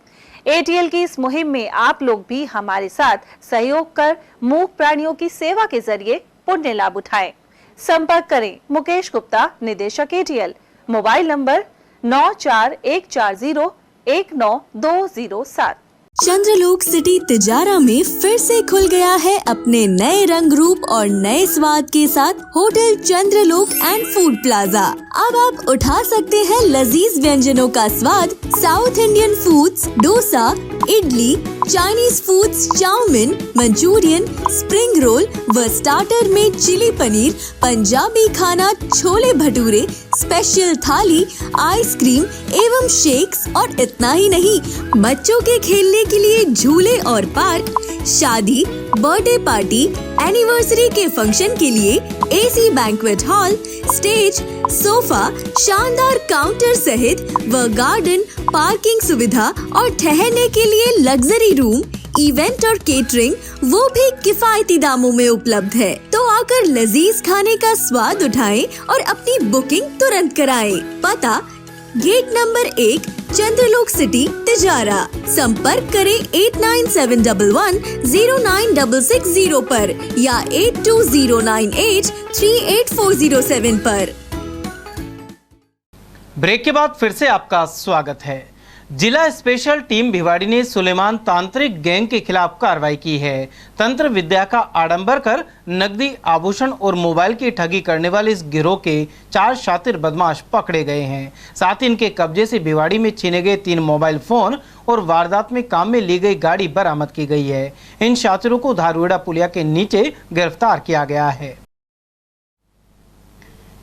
ATL की इस मुहिम में आप लोग भी हमारे साथ सहयोग कर मूक प्राणियों की सेवा के जरिए पुण्य लाभ उठाएं। संपर्क करें मुकेश गुप्ता, निदेशक ATL, मोबाइल नंबर 9414019207। चंद्रलोक सिटी तिजारा में फिर से खुल गया है अपने नए रंग रूप और नए स्वाद के साथ hotel Chandralok and food plaza. अब आप उठा सकते हैं लजीज व्यंजनों का स्वाद south Indian foods, dosa, idli, Chinese foods, chow mein, Manchurian, spring roll व स्टार्टर में चिली पनीर, पंजाबी खाना, छोले भटूरे, स्पेशल थाली, आइसक्रीम एवं शेक्स और इतना ही नहीं, बच्चों के खेलने के लिए झूले और पार्क, शादी, बर्थडे पार्टी, एनिवर्सरी के फंक्शन के लिए AC banquet hall, stage, sofa, शानदार काउंटर सहित व गार्डन, पार्किंग सुविधा और ठहरने के लिए लग्जरी रूम, इवेंट और केटरिंग वो भी किफायती दामों में उपलब्ध है। तो आकर लजीज खाने का स्वाद उठाएं और अपनी बुकिंग तुरंत कराएं। पता गेट नंबर 1, चंद्रलोक सिटी, तिजारा। संपर्क करें 8971109660 पर या 8209838407 पर। ब्रेक के बाद फिर से आपका स्वागत है। जिला स्पेशल टीम भिवाड़ी ने सुलेमान तांत्रिक गैंग के खिलाफ कार्रवाई की है। तंत्र विद्या का आडंबर कर नकदी, आभूषण और मोबाइल की ठगी करने वाले इस गिरोह के 4 शातिर बदमाश पकड़े गए हैं। साथ ही इनके कब्जे से भिवाड़ी में छीने गए 3 मोबाइल फोन और वारदात में काम में ली गई गाड़ी बरामद की गई है। इन शातिरों को धारुएड़ा पुलिया के नीचे गिरफ्तार किया गया है।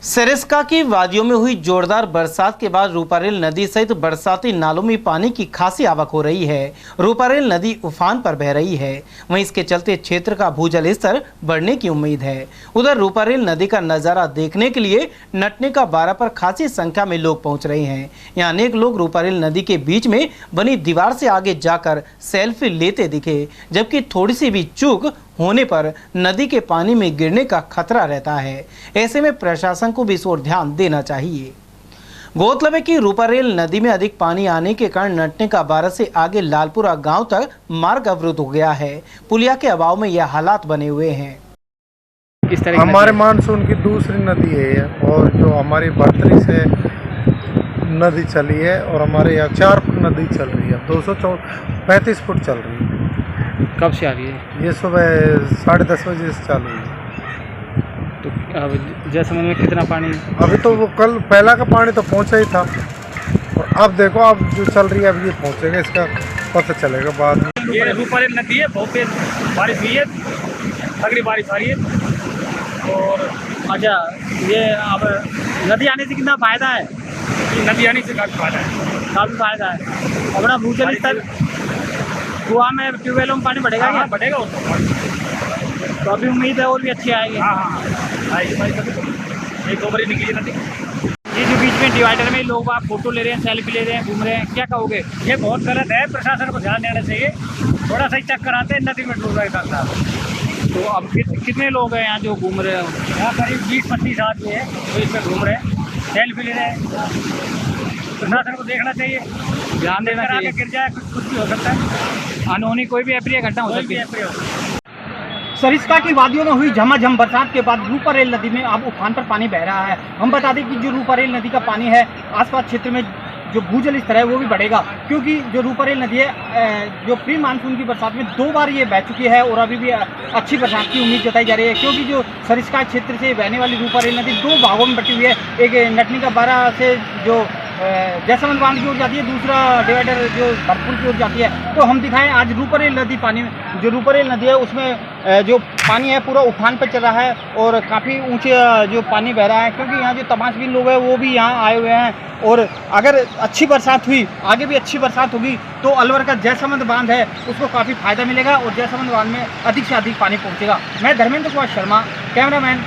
सरिस्का की वादियों में हुई जोरदार बरसात के बाद रूपारेल नदी सहित बरसाती नालों में पानी की खासी आवक हो रही है। रूपारेल नदी उफान पर बह रही है, वहीं इसके चलते क्षेत्र का भूजल स्तर बढ़ने की उम्मीद है। उधर रूपारेल नदी का नज़ारा देखने के लिए नटने का बारा पर खासी संख्या में लोग पहुंच रहे हैं। यहाँ अनेक लोग रूपारेल नदी के बीच में बनी दीवार से आगे जाकर सेल्फी लेते दिखे, जबकि थोड़ी सी भी चूक होने पर नदी के पानी में गिरने का खतरा रहता है। ऐसे में प्रशासन को भी इस ओर ध्यान देना चाहिए। गौरतलब है कि रूपारेल नदी में अधिक पानी आने के कारण नटने का बारा से आगे लालपुरा गांव तक मार्ग अवरुद्ध हो गया है। पुलिया के अभाव में यह हालात बने हुए हैं। हमारे मानसून की दूसरी नदी है और जो हमारी 32 से नदी चली है और हमारे यहाँ 4 फुट नदी चल रही है, 235 फुट चल रही है। कब से आ रही है? ये सुबह 10:30 बजे से चालू है। तो अब जैसलमेर में कितना पानी? अभी तो वो कल पहला का पानी तो पहुंचा ही था और अब देखो अब जो चल रही है अब ये पहुंचेगा, इसका पता चलेगा बाद में। ये रूपारेल नदी है, बहुत तेज बारिश हुई है, तगड़ी बारिश आ रही है। और अच्छा, ये अब नदी आने से कितना फ़ायदा है? नदी आने से काफ़ी फ़ायदा है, काफ़ी फ़ायदा है। अपना भूजल स्तर कुआ में, ट्यूबवेलों में पानी बढ़ेगा क्या? बढ़ेगा तो अभी उम्मीद है और भी अच्छी आएगी। एक 2 बड़ी निकली नदी। ये जो बीच में डिवाइडर में लोग आप फोटो ले रहे हैं, सेल्फी ले रहे हैं, घूम रहे हैं, क्या कहोगे? ये बहुत गलत है, प्रशासन को ध्यान देना चाहिए। थोड़ा सा ही चेक कराते हैं, नदी में डूब रहा है। तो अब कितने लोग हैं यहाँ जो घूम रहे हैं? यहाँ करीब 20-25 आदमी हैं जो इसमें घूम रहे हैं, सेल्फी ले रहे हैं। प्रशासन को देखना चाहिए, ध्यान देना चाहिए। गिर जाए कुछ भी हो सकता है, अनहोनी कोई भी अप्रिय घटना हो सकती है। सरिस्का की वादियों में हुई झमाझम बरसात के बाद रूपारेल नदी में अब उफान पर पानी बह रहा है। हम बता दें कि जो रूपारेल नदी का पानी है, आसपास क्षेत्र में जो भूजल स्तर है वो भी बढ़ेगा, क्योंकि जो रूपारेल नदी है जो प्री मानसून की बरसात में 2 बार ये बह चुकी है और अभी भी अच्छी बरसात की उम्मीद जताई जा रही है। क्योंकि जो सरिस्का क्षेत्र से बहने वाली रूपारेल नदी 2 भागों में बटी हुई है। एक नटनी का बारा से जो जैसलमेर बांध की ओर जाती है, दूसरा डिवाइडर जो भरतपुर की ओर जाती है। तो हम दिखाएं आज रूपारेल नदी पानी, जो रूपारेल नदी है उसमें जो पानी है पूरा उफान पर चल रहा है और काफ़ी ऊंचे जो पानी बह रहा है, क्योंकि यहाँ जो तमाशबीन लोग हैं वो भी यहाँ आए हुए हैं। और अगर अच्छी बरसात हुई, आगे भी अच्छी बरसात होगी, तो अलवर का जैसलमेर बांध है उसको काफ़ी फायदा मिलेगा और जैसलमेर बांध में अधिक से अधिक पानी पहुँचेगा। मैं धर्मेंद्र कुमार शर्मा, कैमरामैन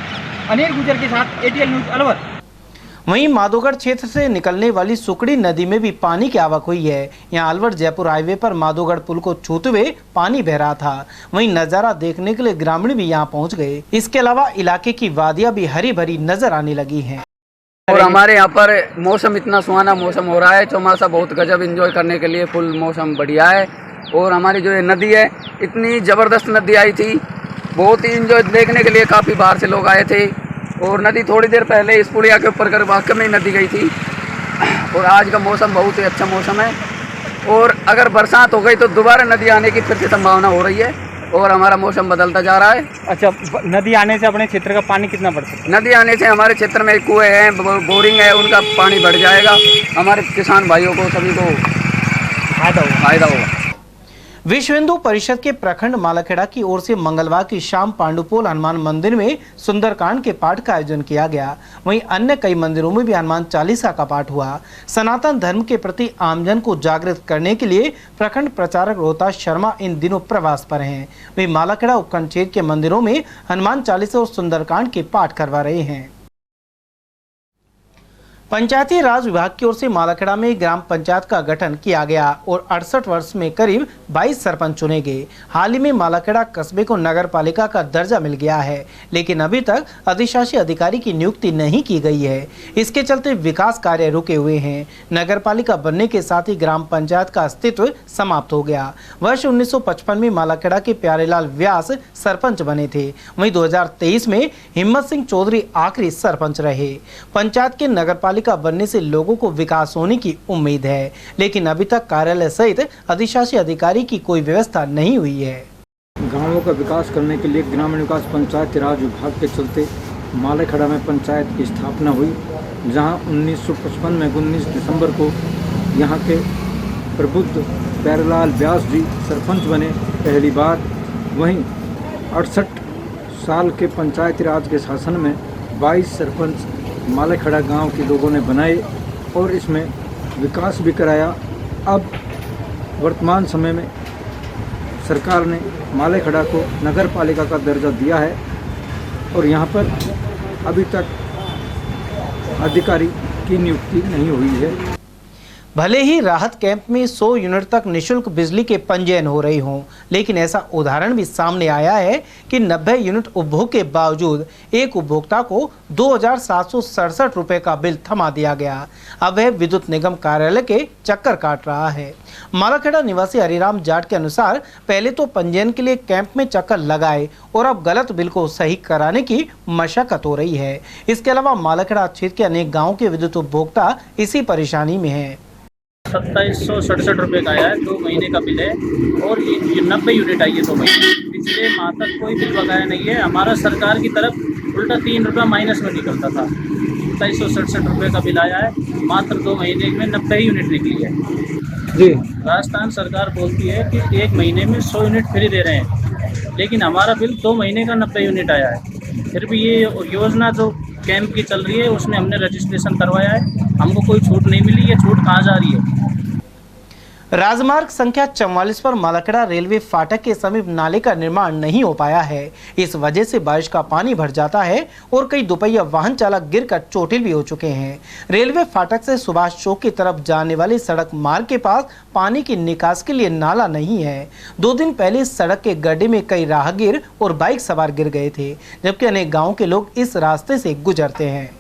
अनिल गुजर के साथ ATL न्यूज़ अलवर। वहीं माधोगढ़ क्षेत्र से निकलने वाली सुकड़ी नदी में भी पानी की आवक हुई है। यहाँ अलवर जयपुर हाईवे पर माधोगढ़ पुल को छूते हुए पानी बह रहा था। वहीं नजारा देखने के लिए ग्रामीण भी यहाँ पहुँच गए। इसके अलावा इलाके की वादियाँ भी हरी भरी नजर आने लगी हैं। और हमारे यहाँ पर मौसम इतना सुहाना मौसम हो रहा है, चौमासा बहुत गजब एंजॉय करने के लिए फुल मौसम बढ़िया है। और हमारी जो ये नदी है, इतनी ज़बरदस्त नदी आई थी, बहुत ही एंजॉय देखने के लिए काफ़ी बाहर से लोग आए थे। और नदी थोड़ी देर पहले इस पुलिया के ऊपर कर वाकई में नदी गई थी। और आज का मौसम बहुत ही अच्छा मौसम है और अगर बरसात हो गई तो दोबारा नदी आने की फिर से संभावना हो रही है। और हमारा मौसम बदलता जा रहा है। अच्छा, नदी आने से अपने क्षेत्र का पानी कितना बढ़ सकता है? नदी आने से हमारे क्षेत्र में कुएं हैं, बोरिंग है, उनका पानी बढ़ जाएगा। हमारे किसान भाइयों को सभी को फायदा होगा। विश्व हिंदू परिषद के प्रखंड मालाखेड़ा की ओर से मंगलवार की शाम पांडुपोल हनुमान मंदिर में सुंदरकांड के पाठ का आयोजन किया गया। वहीं अन्य कई मंदिरों में भी हनुमान चालीसा का पाठ हुआ। सनातन धर्म के प्रति आमजन को जागृत करने के लिए प्रखंड प्रचारक रोहतास शर्मा इन दिनों प्रवास पर हैं। वे मालाखेड़ा उपखंड क्षेत्र के मंदिरों में हनुमान चालीसा और सुंदरकांड के पाठ करवा रहे हैं। पंचायती राज विभाग की ओर से मालाखेड़ा में ग्राम पंचायत का गठन किया गया और 68 वर्ष में करीब 22 सरपंच चुने गए। हाल ही में मालाखेड़ा कस्बे को नगर पालिका का दर्जा मिल गया है, लेकिन अभी तक अधिशासी अधिकारी की नियुक्ति नहीं की गई है। इसके चलते विकास कार्य रुके हुए हैं। नगर पालिका बनने के साथ ही ग्राम पंचायत का अस्तित्व समाप्त हो गया। वर्ष 1955 में मालाखेड़ा के प्यारेलाल व्यास सरपंच बने थे। वहीं 2023 में हिम्मत सिंह चौधरी आखिरी सरपंच रहे। पंचायत के नगर का बनने से लोगों को विकास होने की उम्मीद है, लेकिन अभी तक कार्यालय सहित अधिशासी अधिकारी की कोई व्यवस्था नहीं हुई है। गांवों का विकास करने के लिए ग्रामीण विकास पंचायत राज विभाग के चलते मालाखेड़ा में पंचायत की स्थापना हुई, जहां 1955 में 19 दिसंबर को यहां के प्रबुद्ध प्यारेलाल व्यास जी सरपंच बने पहली बार। वहीं 68 साल के पंचायती राज के शासन में 22 सरपंच मालाखेड़ा गांव के लोगों ने बनाए और इसमें विकास भी कराया। अब वर्तमान समय में सरकार ने मालाखेड़ा को नगर पालिका का दर्जा दिया है और यहां पर अभी तक अधिकारी की नियुक्ति नहीं हुई है। भले ही राहत कैंप में 100 यूनिट तक निशुल्क बिजली के पंजीयन हो रही हों, लेकिन ऐसा उदाहरण भी सामने आया है कि 90 यूनिट उपभोग के बावजूद एक उपभोक्ता को 2767 रुपए का बिल थमा दिया गया। अब वह विद्युत निगम कार्यालय के चक्कर काट रहा है। मालाखेड़ा निवासी हरिराम जाट के अनुसार पहले तो पंजीयन के लिए कैंप में चक्कर लगाए और अब गलत बिल को सही कराने की मशक्कत हो रही है। इसके अलावा मालाखेड़ा क्षेत्र के अनेक गाँव के विद्युत उपभोक्ता इसी परेशानी में है। 2767 रुपये का आया है, 2 महीने का बिल है और ये 90 यूनिट आई है 2 महीने। पिछले माह तक कोई बिल बकाया नहीं है। हमारा सरकार की तरफ उल्टा 3 रुपये माइनस में निकलता था। 2767 रुपये का बिल आया है, मात्र 2 महीने में 90 यूनिट निकली है जी। राजस्थान सरकार बोलती है कि 1 महीने में 100 यूनिट फ्री दे रहे हैं, लेकिन हमारा बिल 2 महीने का 90 यूनिट आया है। फिर भी ये योजना जो कैंप की चल रही है उसमें हमने रजिस्ट्रेशन करवाया है, हमको कोई छूट नहीं मिली। ये छूट कहाँ जा रही है? राजमार्ग संख्या 44 पर मालाखेड़ा रेलवे फाटक के समीप नाले का निर्माण नहीं हो पाया है। इस वजह से बारिश का पानी भर जाता है और कई दोपहिया वाहन चालक गिरकर चोटिल भी हो चुके हैं। रेलवे फाटक से सुभाष चौक की तरफ जाने वाली सड़क मार्ग के पास पानी की निकास के लिए नाला नहीं है। 2 दिन पहले इस सड़क के गड्ढे में कई राहगीर और बाइक सवार गिर गए थे, जबकि अनेक गाँव के लोग इस रास्ते से गुजरते हैं।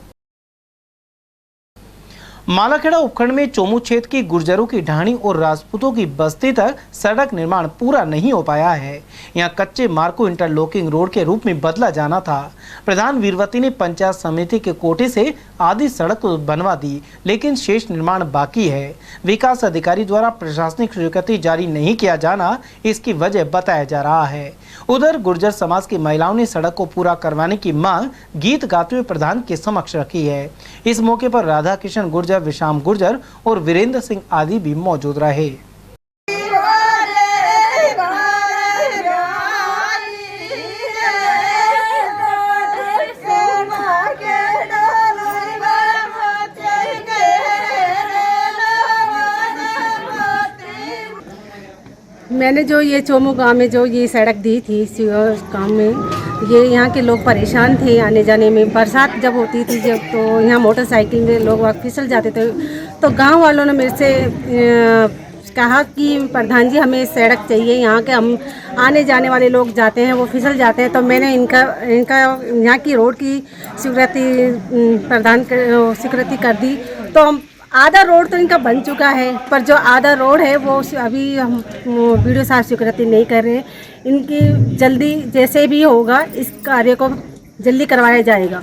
मालाखेड़ा उपखंड में चोमू क्षेत्र की गुर्जरों की ढाणी और राजपूतों की बस्ती तक सड़क निर्माण पूरा नहीं हो पाया है। यहां कच्चे मार्ग को इंटरलॉकिंग रोड के रूप में बदला जाना था। प्रधान वीरवती ने पंचायत समिति के कोटे से आधी सड़क को बनवा दी, लेकिन शेष निर्माण बाकी है। विकास अधिकारी द्वारा प्रशासनिक स्वीकृति जारी नहीं किया जाना इसकी वजह बताया जा रहा है। उधर गुर्जर समाज की महिलाओं ने सड़क को पूरा करवाने की मांग गीत गाते हुए प्रधान के समक्ष रखी है। इस मौके पर राधा किशन गुर्जर, विशाम गुर्जर और वीरेंद्र सिंह आदि भी मौजूद रहे। मैंने जो ये चोमू गांव में जो ये सड़क दी थी इस गांव में, ये यहाँ के लोग परेशान थे आने जाने में। बरसात जब होती थी जब तो यहाँ मोटरसाइकिल में लोग वक्त फिसल जाते थे, तो गांव वालों ने मेरे से कहा कि प्रधान जी हमें सड़क चाहिए, यहाँ के हम आने जाने वाले लोग जाते हैं वो फिसल जाते हैं। तो मैंने इनका यहाँ की रोड की स्वीकृति कर दी। तो आधा रोड तो इनका बन चुका है, पर जो आधा रोड है वो अभी हम वीडियो साहब स्वीकृति नहीं कर रहे हैं। इनकी जल्दी जैसे भी होगा इस कार्य को जल्दी करवाया जाएगा।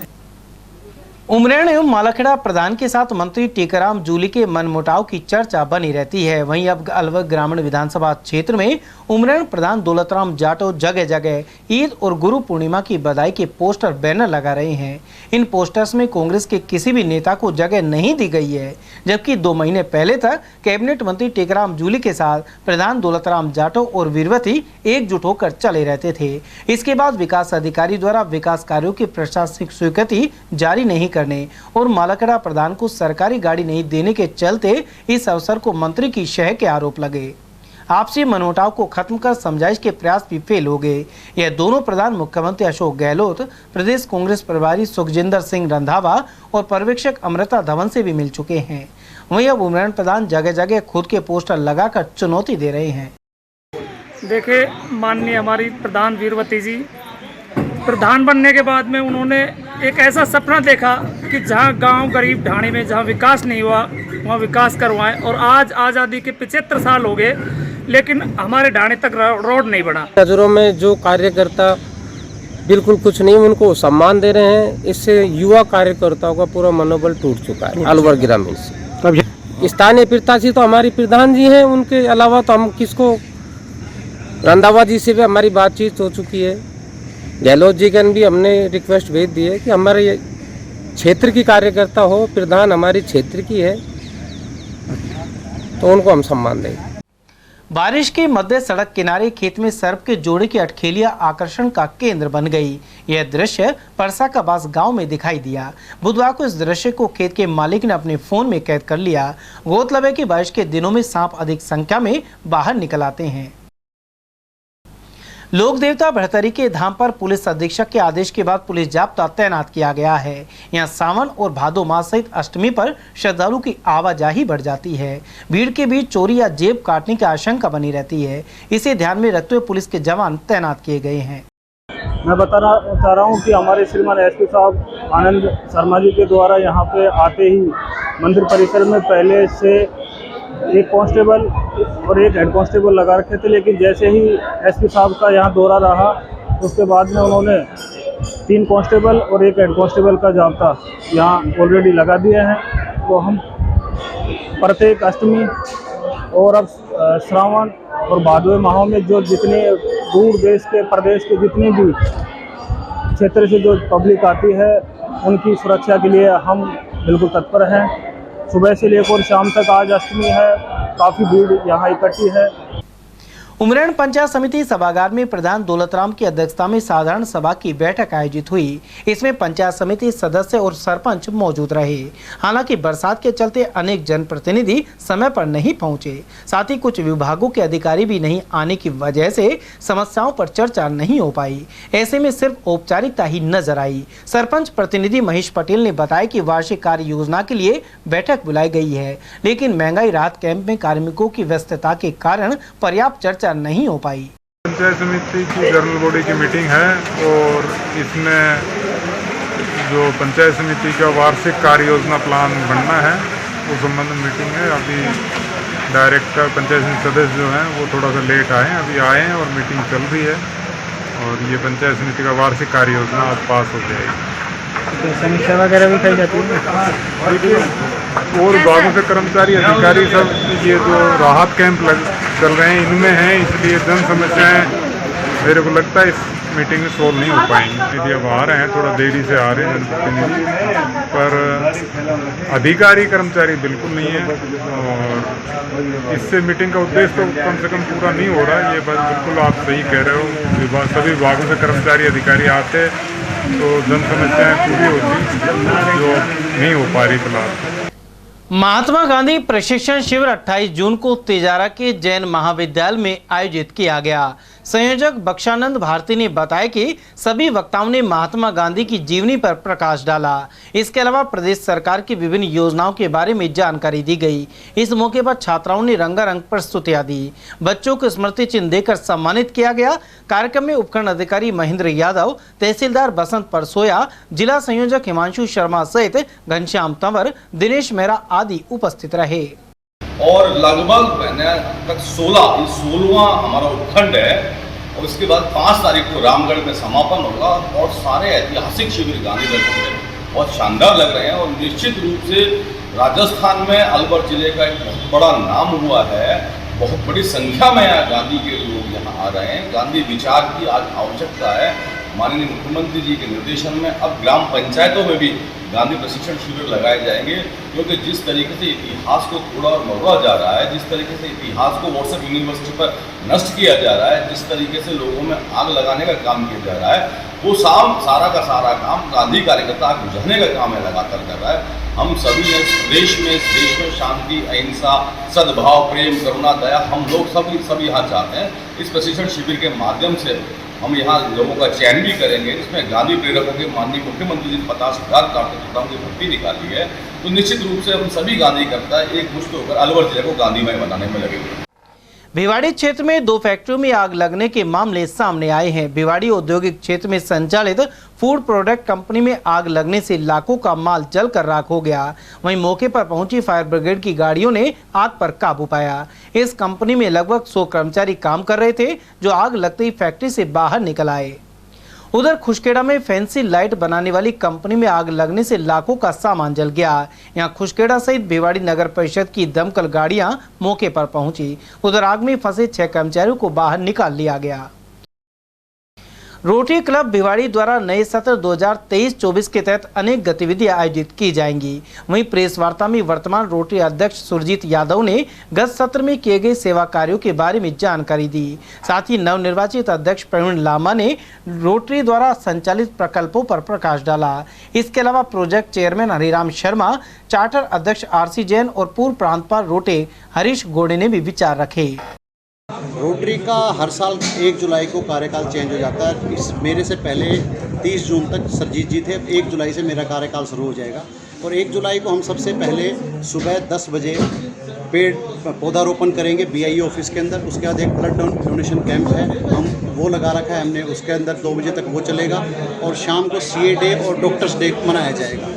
उमरेण एवं मालाखेड़ा प्रधान के साथ मंत्री टीकाराम जूली के मनमुटाव की चर्चा बनी रहती है। वहीं अब अलवर ग्रामीण विधानसभा क्षेत्र में उमरेण प्रधान दौलतराम जाटव जगह जगह ईद और गुरु पूर्णिमा की बधाई के पोस्टर बैनर लगा रहे हैं। इन पोस्टर्स में कांग्रेस के किसी भी नेता को जगह नहीं दी गई है, जबकि 2 महीने पहले तक कैबिनेट मंत्री टीकाराम जूली के साथ प्रधान दौलतराम जाटव और वीरवती एकजुट होकर चले रहते थे। इसके बाद विकास अधिकारी द्वारा विकास कार्यों की प्रशासनिक स्वीकृति जारी नहीं करने और मालाखेड़ा प्रधान को सरकारी गाड़ी नहीं देने के चलते इस अवसर को मंत्री की शह के आरोप लगे। आपसी मनमुटाव को खत्म कर समझाइश के प्रयास भी फेल हो गए। यह दोनों प्रधान मुख्यमंत्री अशोक गहलोत, प्रदेश कांग्रेस प्रभारी सुखजिंदर सिंह रंधावा और पर्यवेक्षक अमृता धवन से भी मिल चुके हैं। वहीं अब उमरेण प्रधान जगह जगह खुद के पोस्टर लगाकर चुनौती दे रहे हैं। देखिए, माननीय हमारी प्रधान वीरवती जी प्रधान बनने के बाद में उन्होंने एक ऐसा सपना देखा कि जहां गांव गरीब ढाणी में जहां विकास नहीं हुआ वहां विकास करवाएं, और आज आज़ादी के 75 साल हो गए लेकिन हमारे ढाणी तक रोड नहीं बना। नजरों में जो कार्यकर्ता बिल्कुल कुछ नहीं, उनको सम्मान दे रहे हैं। इससे युवा कार्यकर्ताओं का पूरा मनोबल टूट चुका है अलवर ग्रामीण से। स्थानीय प्रत्याशी तो हमारी प्रधान जी हैं, उनके अलावा तो हम किसको, रंधावा जी से भी हमारी बातचीत हो चुकी है। गहलोत जी के भी हमने रिक्वेस्ट भेज दी है कि हमारे क्षेत्र की कार्यकर्ता हो, प्रधान हमारी क्षेत्र की है तो उनको हम सम्मान देंगे। बारिश के मध्य सड़क किनारे खेत में सर्प के जोड़े की अटखेलियां आकर्षण का केंद्र बन गई। यह दृश्य परसा का बास गांव में दिखाई दिया। बुधवार को इस दृश्य को खेत के मालिक ने अपने फोन में कैद कर लिया। गौरतलब है कि बारिश के दिनों में सांप अधिक संख्या में बाहर निकल आते हैं। लोक देवता भड़तरी के धाम पर पुलिस अधीक्षक के आदेश के बाद पुलिस जाब्ता तैनात किया गया है। यहां सावन और भादो मास सहित अष्टमी पर श्रद्धालु की आवाजाही बढ़ जाती है। भीड़ के बीच चोरी या जेब काटने की आशंका बनी रहती है। इसे ध्यान में रखते हुए पुलिस के जवान तैनात किए गए हैं। मैं बताना चाह रहा हूं कि हमारे श्रीमान एसपी साहब आनंद शर्मा जी के द्वारा यहाँ पे आते ही मंदिर परिसर में पहले से एक कांस्टेबल और एक हेड कांस्टेबल लगा रखे थे, लेकिन जैसे ही एसपी साहब का यहाँ दौरा रहा उसके बाद में उन्होंने 3 कांस्टेबल और एक हेड कांस्टेबल का जाब्ता यहाँ ऑलरेडी लगा दिए हैं। तो हम प्रत्येक अष्टमी और अब श्रावण और भादवे माहों में जो जितने दूर देश के प्रदेश के जितने भी क्षेत्र से जो पब्लिक आती है उनकी सुरक्षा के लिए हम बिल्कुल तत्पर हैं। सुबह से लेकर शाम तक आज अष्टमी है, काफ़ी भीड़ यहाँ इकट्ठी है। उमरेण पंचायत समिति सभागार में प्रधान दौलतराम की अध्यक्षता में साधारण सभा की बैठक आयोजित हुई। इसमें पंचायत समिति सदस्य और सरपंच मौजूद रहे। हालांकि बरसात के चलते अनेक जनप्रतिनिधि समय पर नहीं पहुंचे, साथ ही कुछ विभागों के अधिकारी भी नहीं आने की वजह से समस्याओं पर चर्चा नहीं हो पाई। ऐसे में सिर्फ औपचारिकता ही नजर आई। सरपंच प्रतिनिधि महेश पटेल ने बताया कि वार्षिक कार्य योजना के लिए बैठक बुलाई गई है, लेकिन महंगाई राहत कैंप में कार्मिकों की व्यस्तता के कारण पर्याप्त चर्चा नहीं हो पाई। पंचायत समिति की जनरल बॉडी की मीटिंग है और इसमें जो पंचायत समिति का वार्षिक कार्य योजना प्लान बनना है उस संबंध में मीटिंग है। अभी डायरेक्टर पंचायत समिति सदस्य जो हैं वो थोड़ा सा लेट आए हैं, अभी आए हैं और मीटिंग चल रही है और ये पंचायत समिति का वार्षिक कार्य योजना आज पास हो जाएगी। समीक्षा वगैरह भी की जाती है और विभागों से कर्मचारी अधिकारी सब ये जो राहत कैंप चल रहे हैं इनमें हैं, इसलिए जन समस्याएं मेरे को लगता है इस मीटिंग में सोल्व नहीं हो पाएंगी। यदि अब आ रहे हैं, थोड़ा देरी से आ रहे हैं जनप्रतिनिधि, पर अधिकारी कर्मचारी बिल्कुल नहीं है और इससे मीटिंग का उद्देश्य तो कम से कम पूरा नहीं हो रहा है। ये बात बिल्कुल आप सही कह रहे हो। सभी विभागों से कर्मचारी अधिकारी आते तो जन समस्याएं पूरी होती जो नहीं हो पा रही फिलहाल। महात्मा गांधी प्रशिक्षण शिविर 28 जून को तिजारा के जैन महाविद्यालय में आयोजित किया गया। संयोजक बख्शानंद भारती ने बताया कि सभी वक्ताओं ने महात्मा गांधी की जीवनी पर प्रकाश डाला। इसके अलावा प्रदेश सरकार की विभिन्न योजनाओं के बारे में जानकारी दी गई। इस मौके पर छात्राओं ने रंगारंग प्रस्तुतियां दी। बच्चों को स्मृति चिन्ह देकर सम्मानित किया गया। कार्यक्रम में उपखंड अधिकारी महेंद्र यादव, तहसीलदार बसंत परसोया, जिला संयोजक हिमांशु शर्मा सहित घनश्याम तंवर, दिनेश मेहरा आदि उपस्थित रहे। और लगभग तक 16वां हमारा उपखंड है और उसके बाद 5 तारीख को रामगढ़ में समापन होगा और सारे ऐतिहासिक शिविर गांधी दर्शन बहुत शानदार लग रहे हैं। और निश्चित रूप से राजस्थान में अलवर जिले का एक बहुत बड़ा नाम हुआ है, बहुत बड़ी संख्या में गांधी के लोग यहाँ आ रहे हैं। गांधी विचार की आज आवश्यकता है। माननीय मुख्यमंत्री जी के निर्देशन में अब ग्राम पंचायतों में भी गांधी प्रशिक्षण शिविर लगाए जाएंगे, क्योंकि जिस तरीके से इतिहास को तोड़ा और मरोड़ा जा रहा है, जिस तरीके से इतिहास को व्हाट्सएप यूनिवर्सिटी पर नष्ट किया जा रहा है, जिस तरीके से लोगों में आग लगाने का काम किया जा रहा है, वो सारा का सारा काम गांधी कार्यकर्ता आग बुझाने का काम है लगातार कर रहा है। हम सभी इस देश में शांति, अहिंसा, सद्भाव, प्रेम, करुणा, दया हम लोग सभी यहाँ चाहते हैं। इस प्रशिक्षण शिविर के माध्यम से हम यहाँ लोगों का चयन भी करेंगे। इसमें गांधी प्रेरकों के माननीय मुख्यमंत्री जी ने 50,000 कार्यकर्ताओं की भर्ती निकाली है। तो निश्चित रूप से हम सभी गांधी करता है एक मुश्त होकर अलवर जिले को गांधीमय बनाने में लगे हुए हैं। भिवाड़ी क्षेत्र में 2 फैक्ट्रियों में आग लगने के मामले सामने आए हैं। भिवाड़ी औद्योगिक क्षेत्र में संचालित फूड प्रोडक्ट कंपनी में आग लगने से लाखों का माल जलकर राख हो गया। वहीं मौके पर पहुंची फायर ब्रिगेड की गाड़ियों ने आग पर काबू पाया। इस कंपनी में लगभग 100 कर्मचारी काम कर रहे थे, जो आग लगते ही फैक्ट्री से बाहर निकल आए। उधर खुशखेड़ा में फैंसी लाइट बनाने वाली कंपनी में आग लगने से लाखों का सामान जल गया। यहां खुशखेड़ा सहित भिवाड़ी नगर परिषद की दमकल गाड़ियां मौके पर पहुंची। उधर आग में फंसे 6 कर्मचारियों को बाहर निकाल लिया गया। रोटरी क्लब भिवाड़ी द्वारा नए सत्र 2023-24 के तहत अनेक गतिविधियां आयोजित की जाएंगी। वहीं प्रेस वार्ता में वर्तमान रोटरी अध्यक्ष सुरजीत यादव ने गत सत्र में किए गए सेवा कार्यों के बारे में जानकारी दी। साथ ही नवनिर्वाचित अध्यक्ष प्रवीण लामा ने रोटरी द्वारा संचालित प्रकल्पों पर प्रकाश डाला। इसके अलावा project chairman Hariram Sharma, charter अध्यक्ष RC जैन और पूर्व प्रांतपाल रोटे हरीश गोड़े ने भी विचार रखे। रोटरी का हर साल 1 जुलाई को कार्यकाल चेंज हो जाता है। इस मेरे से पहले 30 जून तक सरजीत जी थे। 1 जुलाई से मेरा कार्यकाल शुरू हो जाएगा और 1 जुलाई को हम सबसे पहले सुबह 10 बजे पौधारोपण करेंगे BIE ऑफिस के अंदर। उसके बाद एक ब्लड डोनेशन कैंप है, हम वो लगा रखा है हमने, उसके अंदर 2 बजे तक वो चलेगा और शाम को CA डे और डॉक्टर्स डे मनाया जाएगा।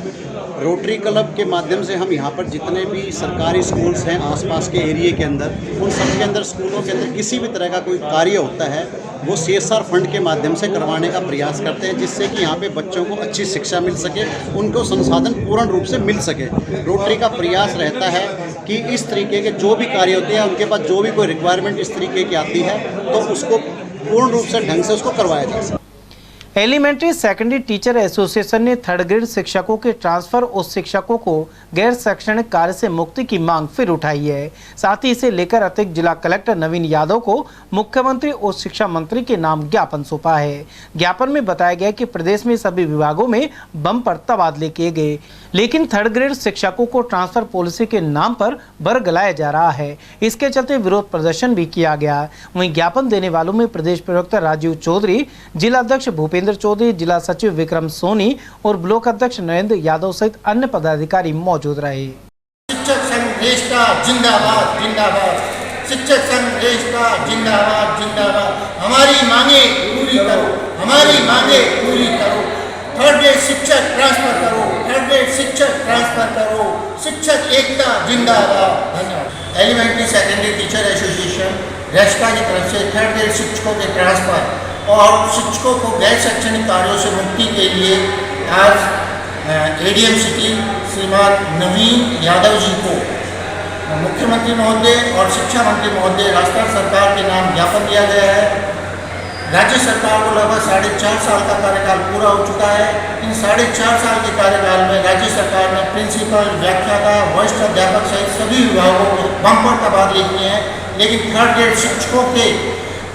रोटरी क्लब के माध्यम से हम यहाँ पर जितने भी सरकारी स्कूल्स हैं आसपास के एरिया के अंदर, उन सब के अंदर स्कूलों के अंदर किसी भी तरह का कोई कार्य होता है वो CSR फंड के माध्यम से करवाने का प्रयास करते हैं, जिससे कि यहाँ पे बच्चों को अच्छी शिक्षा मिल सके, उनको संसाधन पूर्ण रूप से मिल सके। रोटरी का प्रयास रहता है कि इस तरीके के जो भी कार्य होते हैं, उनके पास जो भी कोई रिक्वायरमेंट इस तरीके की आती है तो उसको पूर्ण रूप से ढंग से उसको करवाया जा सके। एलिमेंट्री सेकेंडरी टीचर एसोसिएशन ने 3rd ग्रेड शिक्षकों के ट्रांसफर और शिक्षकों को गैर शैक्षणिक कार्य से मुक्ति की मांग फिर उठाई है। साथ ही इसे लेकर अतिरिक्त जिला कलेक्टर नवीन यादव को मुख्यमंत्री और शिक्षा मंत्री के नाम ज्ञापन सौंपा है। ज्ञापन में बताया गया कि प्रदेश में सभी विभागों में बम्पर तबादले किए गए, लेकिन 3rd ग्रेड शिक्षकों को ट्रांसफर पॉलिसी के नाम पर बरगलाया जा रहा है। इसके चलते विरोध प्रदर्शन भी किया गया। वहीं ज्ञापन देने वालों में प्रदेश प्रवक्ता राजीव चौधरी, जिला अध्यक्ष भूपेंद्र चौधरी, जिला सचिव विक्रम सोनी और ब्लॉक अध्यक्ष नरेंद्र यादव सहित अन्य पदाधिकारी मौजूद रहे। शिक्षक संघ देश का जिंदाबाद जिंदाबाद, शिक्षक संघ देश का जिंदाबाद जिंदाबाद। हमारी मांगे पूरी करो, हमारी मांगे पूरी करो। 3rd ग्रेड शिक्षक ट्रांसफर करो, 3rd ग्रेड शिक्षक ट्रांसफर करो, शिक्षक एकता जिंदाबाद। धन्यवाद। एलिमेंट्री सेकेंडरी टीचर एसोसिएशन रेस्टा की तरफ से 3rd ग्रेड शिक्षकों के ट्रांसफर और शिक्षकों को गैर शैक्षणिक कार्यों से मुक्ति के लिए आज ADM सिटी श्रीमान नवीन यादव जी को मुख्यमंत्री महोदय और शिक्षा मंत्री महोदय राजस्थान सरकार के नाम ज्ञापन दिया गया है। राज्य सरकार को लगभग 4.5 साल का कार्यकाल पूरा हो चुका है। इन 4.5 साल के कार्यकाल में राज्य सरकार ने प्रिंसिपल, व्याख्याता, वरिष्ठ अध्यापक सहित सभी विभागों को बम्पर तबादले किए हैं, लेकिन 3rd ग्रेड शिक्षकों के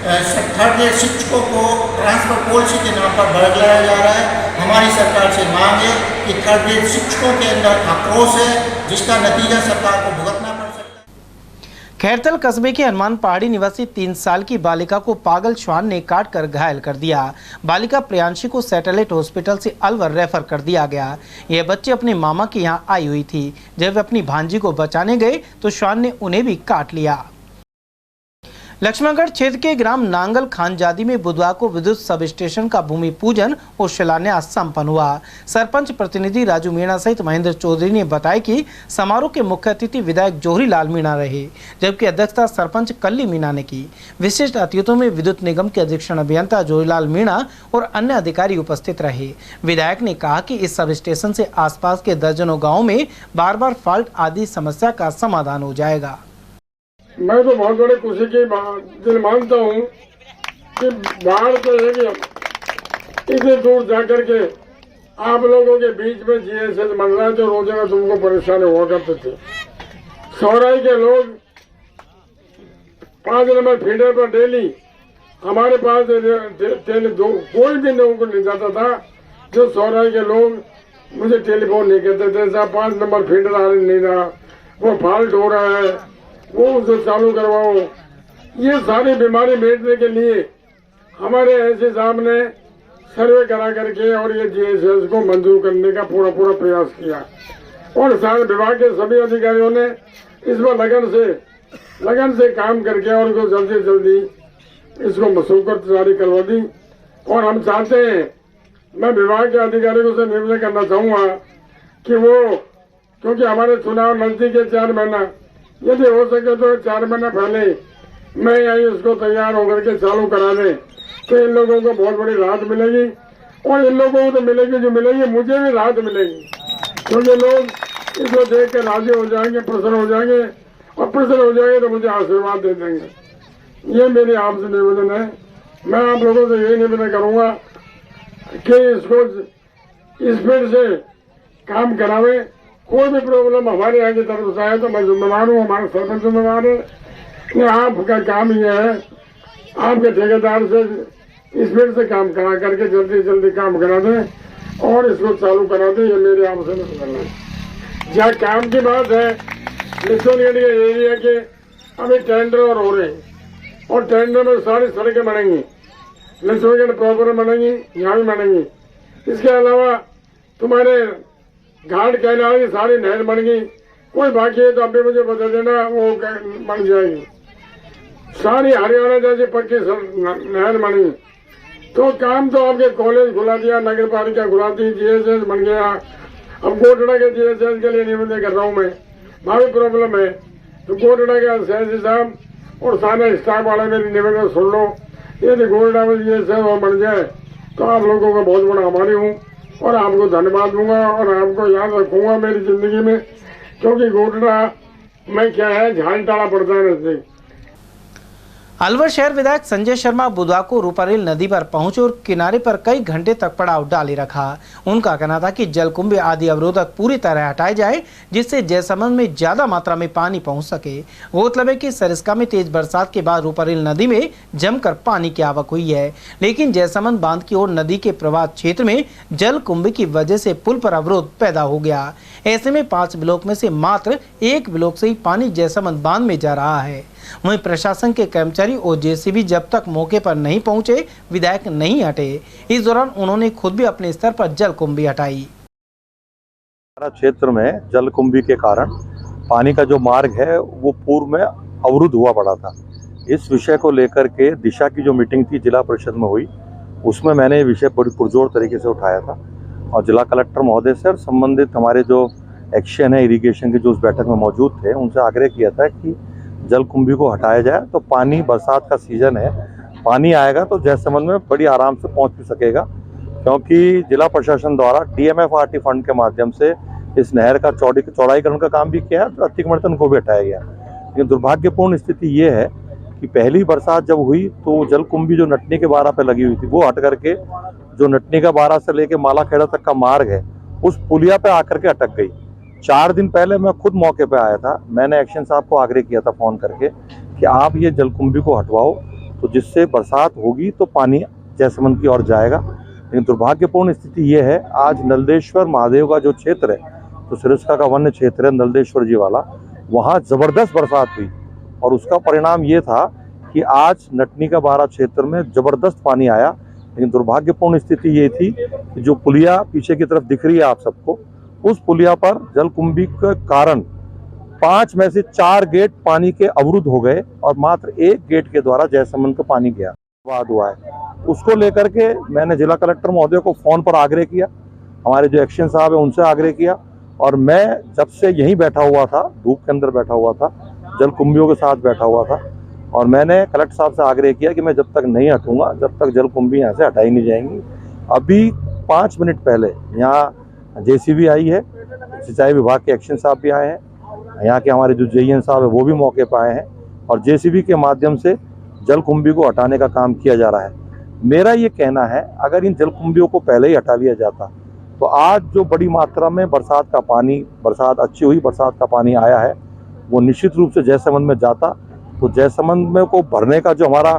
3rd ग्रेड शिक्षकों को ट्रांसफर पॉलिसी के नाम पर बरगलाया जा रहा है। हमारी सरकार से मांग है कि 3rd ग्रेड शिक्षकों के अंदर आक्रोश है, जिसका नतीजा सरकार को भुगतना पड़ सकता है। खैरतल कस्बे के हनुमान पहाड़ी निवासी 3 साल की बालिका को पागल श्वान ने काटकर घायल कर दिया। बालिका प्रियांशी को सैटेलाइट हॉस्पिटल से अलवर रेफर कर दिया गया। यह बच्चे अपने मामा के यहाँ आई हुई थी। जब वे अपनी भांजी को बचाने गए तो श्वान ने उन्हें भी काट लिया। लक्ष्मणगढ़ क्षेत्र के ग्राम नांगल खानजादी में बुधवार को विद्युत सब स्टेशन का भूमि पूजन और शिलान्यास संपन्न हुआ। सरपंच प्रतिनिधि राजू मीणा सहित महेंद्र चौधरी ने बताया कि समारोह के मुख्य अतिथि विधायक जोहरी लाल मीणा रहे, जबकि अध्यक्षता सरपंच कल्ली मीणा ने की। विशिष्ट अतिथियों में विद्युत निगम के अधीक्षण अभियंता जोहरी लाल मीणा और अन्य अधिकारी उपस्थित रहे। विधायक ने कहा कि इस सब स्टेशन से आसपास के दर्जनों गाँव में बार बार फॉल्ट आदि समस्या का समाधान हो जाएगा। मैं तो बहुत बड़े खुशी की दिल मानता हूँ कि बाहर से इतने दूर जाकर के आप लोगों के बीच में जीएसएस बन रहा है जो रोजाना तुमको परेशान हुआ करते थे। सौराई के लोग 5 नंबर फीडर पर डेली हमारे पास कोई भी लोगों को नहीं जाता था जो सौराई के लोग मुझे टेलीफोन नहीं करते थे, साहब 5 नंबर फीडर आ नहीं रहा, वो फॉल्ट हो रहा है, वो उसे चालू करवाओ। ये सारी बीमारी मिटने के लिए हमारे एसडी साहब ने सर्वे करा करके और ये जीएसएस को मंजूर करने का पूरा प्रयास किया और सारे विभाग के सभी अधिकारियों ने इस पर लगन से काम करके और इसको जल्दी से जल्दी इसको मसूकत जारी करवा दी। और हम चाहते हैं, मैं विभाग के अधिकारियों से निर्णय करना चाहूँगा कि वो, क्योंकि हमारे चुनाव नजदीक है 4 महीना, यदि हो सके तो 4 महीना पहले मैं यही उसको तैयार होकर के चालू करा दे तो इन लोगों को बहुत बड़ी राहत मिलेगी और इन लोगों को तो मिलेगी जो मिलेगी, मुझे भी राहत मिलेगी, क्योंकि लोग इसको देख कर राजी हो जाएंगे, प्रसन्न हो जाएंगे और प्रसन्न हो जाएंगे तो मुझे आशीर्वाद दे देंगे। ये मेरी आपसे निवेदन है। मैं आप लोगों से यही निवेदन करूंगा कि इसको स्पीड से काम करावे। कोई भी प्रॉब्लम हमारे यहाँ की तरफ से आए तो मैं जिम्मेदार हूँ, हमारे सरपंच जिम्मेदार है। आपका काम ये है, आपके ठेकेदार से स्पीड से काम करा करके जल्दी जल्दी काम करा दें और इसको चालू करा दें। ये मेरे आपसे निवेदन है। जहाँ काम की बात है, लिस्टोनगढ़ के एरिया के अभी टेंडर और हो रहे हैं और टेंडर में सारी सड़कें बनेंगी, लिस्टोनगढ़ प्रॉपर बनेंगी, यहाँ भी बनेंगी। इसके अलावा तुम्हारे घाट कैलाश की सारी नहर बन गई, कोई बाकी है तो अभी मुझे बता देना, वो बन जाएगी। सारी हरियाणा जैसी पक्की नहर बनी तो काम तो आपके कॉलेज खुला दिया, नगर पालिका खुला दी, जीएसएस बन गया। अब गोटड़ा के जीएसएस के लिए निवेदन कर रहा हूँ मैं, भावी प्रॉब्लम है तो गोटड़ा के एसडी साहब और सारे स्टाफ वाले मेरी निवेदन सुन लो। यदि गोटड़ा में जीएसएस और बन जाए तो आप लोगों का बहुत बड़ा आभारी हूँ और आपको धन्यवाद दूंगा और आपको याद रखूंगा मेरी जिंदगी में, क्योंकि गोटड़ा में क्या है, झांटाड़ा पड़ता है नजदीक। अलवर शहर विधायक संजय शर्मा बुधवार को रूपारेल नदी पर पहुंचे और किनारे पर कई घंटे तक पड़ाव डाले रखा। उनका कहना था कि जलकुंभी आदि अवरोधक पूरी तरह हटाए जाए जिससे जयसमंद में ज्यादा मात्रा में पानी पहुंच सके। गौरतलब है कि सरिस्का में तेज बरसात के बाद रूपारेल नदी में जमकर पानी की आवक हुई है, लेकिन जयसमंद बांध की ओर नदी के प्रवाह क्षेत्र में जलकुंभी की वजह से पुल पर अवरोध पैदा हो गया। ऐसे में 5 ब्लॉक में से मात्र 1 ब्लॉक से ही पानी जयसमंद बांध में जा रहा है। वहीं प्रशासन के कर्मचारी और जेसीबी जब तक मौके पर नहीं पहुंचे, विधायक नहीं हटे। इस दौरान उन्होंने खुद भी अपने स्तर पर जलकुंभी हटाई। हमारा क्षेत्र में जलकुंभी के कारण पानी का जो मार्ग है वो पूर्व में अवरुद्ध हुआ पड़ा था। इस विषय को लेकर के दिशा की जो मीटिंग थी जिला परिषद में हुई, उसमें मैंने ये विषय बड़ी पुरजोर तरीके से उठाया था और जिला कलेक्टर महोदय से और संबंधित हमारे जो एक्शन है इरिगेशन के जो उस बैठक में मौजूद थे, उनसे आग्रह किया था कि जलकुंभी को हटाया जाए। तो पानी, बरसात का सीजन है, पानी आएगा तो जयसमंद में बड़ी आराम से पहुंच भी सकेगा, क्योंकि जिला प्रशासन द्वारा डीएमएफआरटी फंड के माध्यम से इस नहर का चौड़ाईकरण का काम भी किया है, तो अतिक्रमण को भी हटाया गया। लेकिन दुर्भाग्यपूर्ण स्थिति ये है कि पहली बरसात जब हुई तो जलकुंभी जो नटनी के बारा पे लगी हुई थी वो हट करके जो नटनी का बारा से लेके मालाखेड़ा तक का मार्ग है उस पुलिया पे आकर के अटक गई। 4 दिन पहले मैं खुद मौके पे आया था, मैंने एक्शन साहब को आग्रह किया था फ़ोन करके कि आप ये जलकुंभी को हटवाओ, तो जिससे बरसात होगी तो पानी जयसमंद की ओर जाएगा। लेकिन दुर्भाग्यपूर्ण स्थिति ये है, आज नलदेश्वर महादेव का जो क्षेत्र है, तो सिरस्का का वन्य क्षेत्र है नलदेश्वर जी वाला, वहाँ ज़बरदस्त बरसात हुई और उसका परिणाम ये था कि आज नटनी का बारा क्षेत्र में ज़बरदस्त पानी आया। लेकिन दुर्भाग्यपूर्ण स्थिति ये थी कि जो पुलिया पीछे की तरफ दिख रही है आप सबको, उस पुलिया पर जलकुंभी के कारण 5 में से 4 गेट पानी के अवरुद्ध हो गए और मात्र 1 गेट के द्वारा जयसमंद को पानी गया वाद हुआ है। उसको लेकर के मैंने जिला कलेक्टर महोदय को फोन पर आग्रह किया, हमारे जो एक्शन साहब है उनसे आग्रह किया, और मैं जब से यहीं बैठा हुआ था, धूप के अंदर बैठा हुआ था, जलकुंभियों के साथ बैठा हुआ था, और मैंने कलेक्टर साहब से आग्रह किया कि मैं जब तक नहीं हटूंगा, जब तक जलकुंभी यहाँ से हटाई नहीं जाएंगी। अभी 5 मिनट पहले यहाँ जेसीबी आई है, सिंचाई विभाग के एक्शन साहब भी आए हैं, यहाँ के हमारे जो जेईएन साहब है वो भी मौके पर आए हैं, और जेसीबी के माध्यम से जलकुंभी को हटाने का काम किया जा रहा है। मेरा ये कहना है, अगर इन जलकुंभियों को पहले ही हटा लिया जाता तो आज जो बड़ी मात्रा में बरसात का पानी, बरसात अच्छी हुई बरसात का पानी आया है, वो निश्चित रूप से जयसमंद में जाता, तो जयसमंद में को भरने का जो हमारा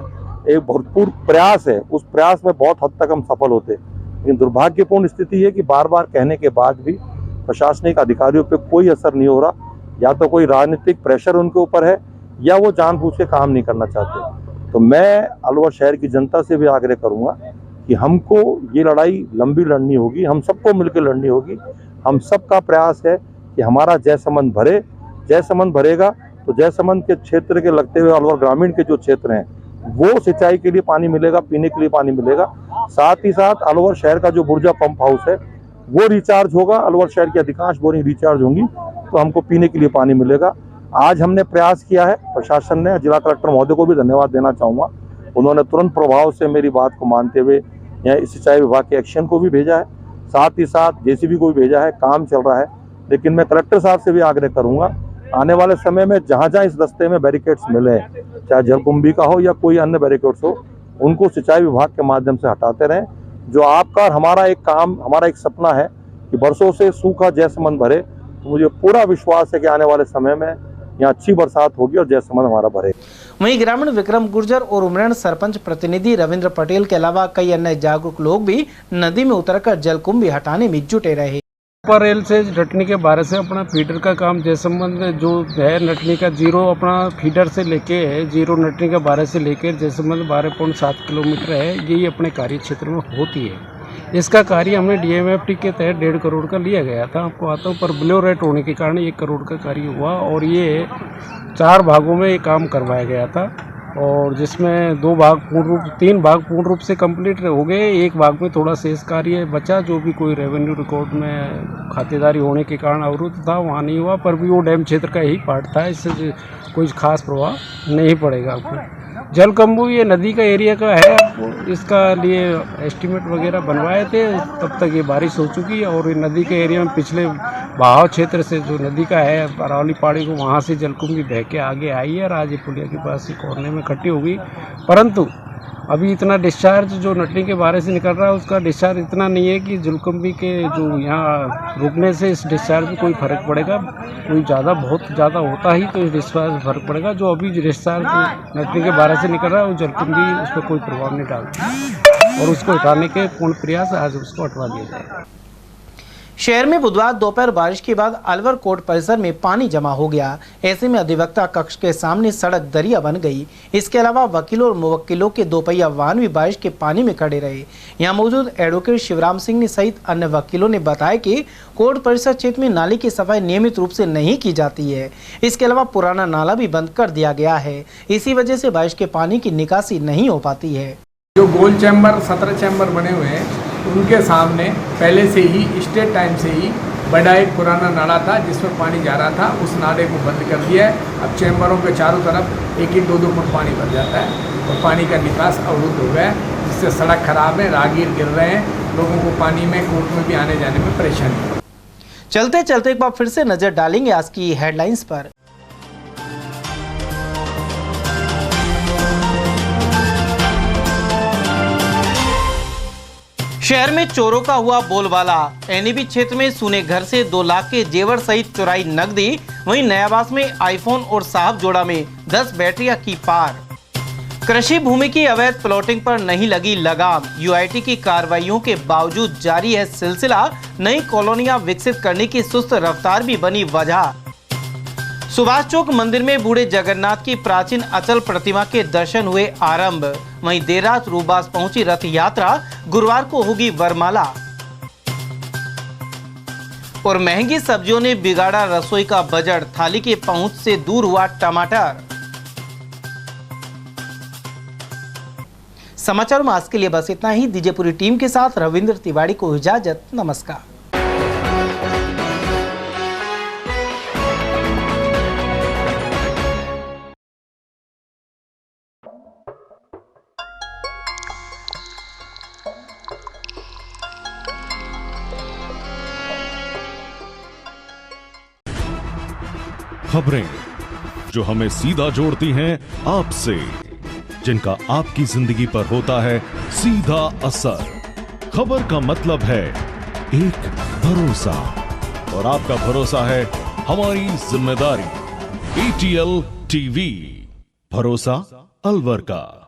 एक भरपूर प्रयास है, उस प्रयास में बहुत हद तक हम सफल होते। लेकिन दुर्भाग्यपूर्ण स्थिति है कि बार बार कहने के बाद भी प्रशासनिक अधिकारियों पे कोई असर नहीं हो रहा, या तो कोई राजनीतिक प्रेशर उनके ऊपर है या वो जानबूझ के काम नहीं करना चाहते। तो मैं अलवर शहर की जनता से भी आग्रह करूंगा कि हमको ये लड़ाई लंबी लड़नी होगी, हम सबको मिलकर लड़नी होगी। हम सबका प्रयास है कि हमारा जयसमंद भरे, जयसमंद भरेगा तो जयसमंद के क्षेत्र के लगते हुए अलवर ग्रामीण के जो क्षेत्र हैं वो सिंचाई के लिए पानी मिलेगा, पीने के लिए पानी मिलेगा। साथ ही साथ अलवर शहर का जो बुर्जा पंप हाउस है वो रिचार्ज होगा, अलवर शहर की अधिकांश बोरिंग रिचार्ज होंगी, तो हमको पीने के लिए पानी मिलेगा। आज हमने प्रयास किया है, प्रशासन ने, जिला कलेक्टर महोदय को भी धन्यवाद देना चाहूँगा, उन्होंने तुरंत प्रभाव से मेरी बात को मानते हुए यहाँ सिंचाई विभाग के एक्शन को भी भेजा है, साथ ही साथ जेसीबी को भी भेजा है, काम चल रहा है। लेकिन मैं कलेक्टर साहब से भी आग्रह करूँगा, आने वाले समय में जहाँ जहाँ इस रास्ते में बैरिकेड्स मिले, चाहे जलकुंभी का हो या कोई अन्य बैरिकेड्स हो, उनको सिंचाई विभाग के माध्यम से हटाते रहें। जो आपका और हमारा एक काम, हमारा एक सपना है कि बरसों से सूखा जयसमंद भरे, तो मुझे पूरा विश्वास है कि आने वाले समय में यहाँ अच्छी बरसात होगी और जयसमंद हमारा भरे। वहीं ग्रामीण विक्रम गुर्जर और उमरेण सरपंच प्रतिनिधि रविंद्र पटेल के अलावा कई अन्य जागरूक लोग भी नदी में उतरकर जलकुंभी हटाने में जुटे रहे। रेल से नटनी के बारे से अपना फीडर का काम जयसमंद जो है, नटनी का जीरो अपना फीडर से लेके है, जीरो नटनी का 12 से लेकर जयसमंद 12.7 किलोमीटर है, यही अपने कार्य क्षेत्र में होती है। इसका कार्य हमने डीएमएफटी के तहत 1.5 करोड़ का लिया गया था, आपको आता हूँ, पर बिलो रेट होने के कारण 1 करोड़ का कार्य हुआ, और ये 4 भागों में ये काम करवाया गया था, और जिसमें 3 भाग पूर्ण रूप से कंप्लीट हो गए, 1 भाग में थोड़ा शेष कार्य बचा, जो भी कोई रेवेन्यू रिकॉर्ड में खातेदारी होने के कारण अवरुद्ध था, वहाँ नहीं हुआ, पर भी वो डैम क्षेत्र का ही पार्ट था, इससे कोई खास प्रभाव नहीं पड़ेगा आपको। जलकुंभी ये नदी का एरिया का है, इसका लिए एस्टीमेट वगैरह बनवाए थे, तब तक ये बारिश हो चुकी है, और नदी के एरिया में पिछले बहाव क्षेत्र से जो नदी का है अरावली पहाड़ी को, वहाँ से जलकुंभी बह के आगे आई है और आज ये पुलिया के पास कोरने में इकट्ठी हो गई। परंतु अभी इतना डिस्चार्ज जो नटनी के बारे से निकल रहा है, उसका डिस्चार्ज इतना नहीं है कि जलकुंभी के जो यहाँ रुकने से इस डिस्चार्ज में कोई फ़र्क पड़ेगा, कोई बहुत ज़्यादा होता ही तो इस डिस्चार्ज में फ़र्क पड़ेगा। जो अभी डिस्चार्ज नटनी के बारे से निकल रहा है वो जलकुंभी उस पर कोई प्रभाव नहीं डालता, और उसको हटाने के पूर्ण प्रयास आज उसको हटवा दिया जाए। शहर में बुधवार दोपहर बारिश के बाद अलवर कोर्ट परिसर में पानी जमा हो गया। ऐसे में अधिवक्ता कक्ष के सामने सड़क दरिया बन गई। इसके अलावा वकीलों और मुवक्किलों के 2 पहिया वाहन भी बारिश के पानी में खड़े रहे। यहां मौजूद एडवोकेट शिवराम सिंह ने सहित अन्य वकीलों ने बताया कि कोर्ट परिसर क्षेत्र में नाली की सफाई नियमित रूप से नहीं की जाती है। इसके अलावा पुराना नाला भी बंद कर दिया गया है। इसी वजह से बारिश के पानी की निकासी नहीं हो पाती है। जो गोल चैम्बर 17 चैम्बर बने हुए हैं, उनके सामने पहले से ही स्टेट टाइम से ही बड़ा एक पुराना नाला था जिसमें पानी जा रहा था, उस नाले को बंद कर दिया है। अब चैम्बरों के चारों तरफ 1-1, 2-2 फुट पानी भर जाता है और पानी का निकास अवरुद्ध हो गया है, जिससे सड़क खराब है, राहगीर गिर रहे हैं, लोगों को पानी में कोर्ट में भी आने जाने में परेशानी है। चलते चलते एक बार फिर से नजर डालेंगे आज की हेडलाइंस पर। शहर में चोरों का हुआ बोलबाला। एनईबी क्षेत्र में सुने घर से 2 लाख के जेवर सहित चुराई नकदी। वहीं नयाबास में आईफोन और साहब जोड़ा में 10 बैटरियां की पार। कृषि भूमि की अवैध प्लॉटिंग पर नहीं लगी लगाम। यूआईटी की कार्रवाइयों के बावजूद जारी है सिलसिला। नई कॉलोनियां विकसित करने की सुस्त रफ्तार भी बनी वजह। सुभाष चौक मंदिर में बूढ़े जगन्नाथ की प्राचीन अचल प्रतिमा के दर्शन हुए आरंभ। वहीं देर रात रूबास पहुंची रथ यात्रा। गुरुवार को होगी वरमाला। और महंगी सब्जियों ने बिगाड़ा रसोई का बजट, थाली के पहुंच से दूर हुआ टमाटर। समाचारों में आज के लिए बस इतना ही। दीजिए पूरी टीम के साथ रविंद्र तिवारी को इजाजत। नमस्कार। खबरें जो हमें सीधा जोड़ती हैं आपसे, जिनका आपकी जिंदगी पर होता है सीधा असर। खबर का मतलब है एक भरोसा, और आपका भरोसा है हमारी जिम्मेदारी। ATL TV, भरोसा अलवर का।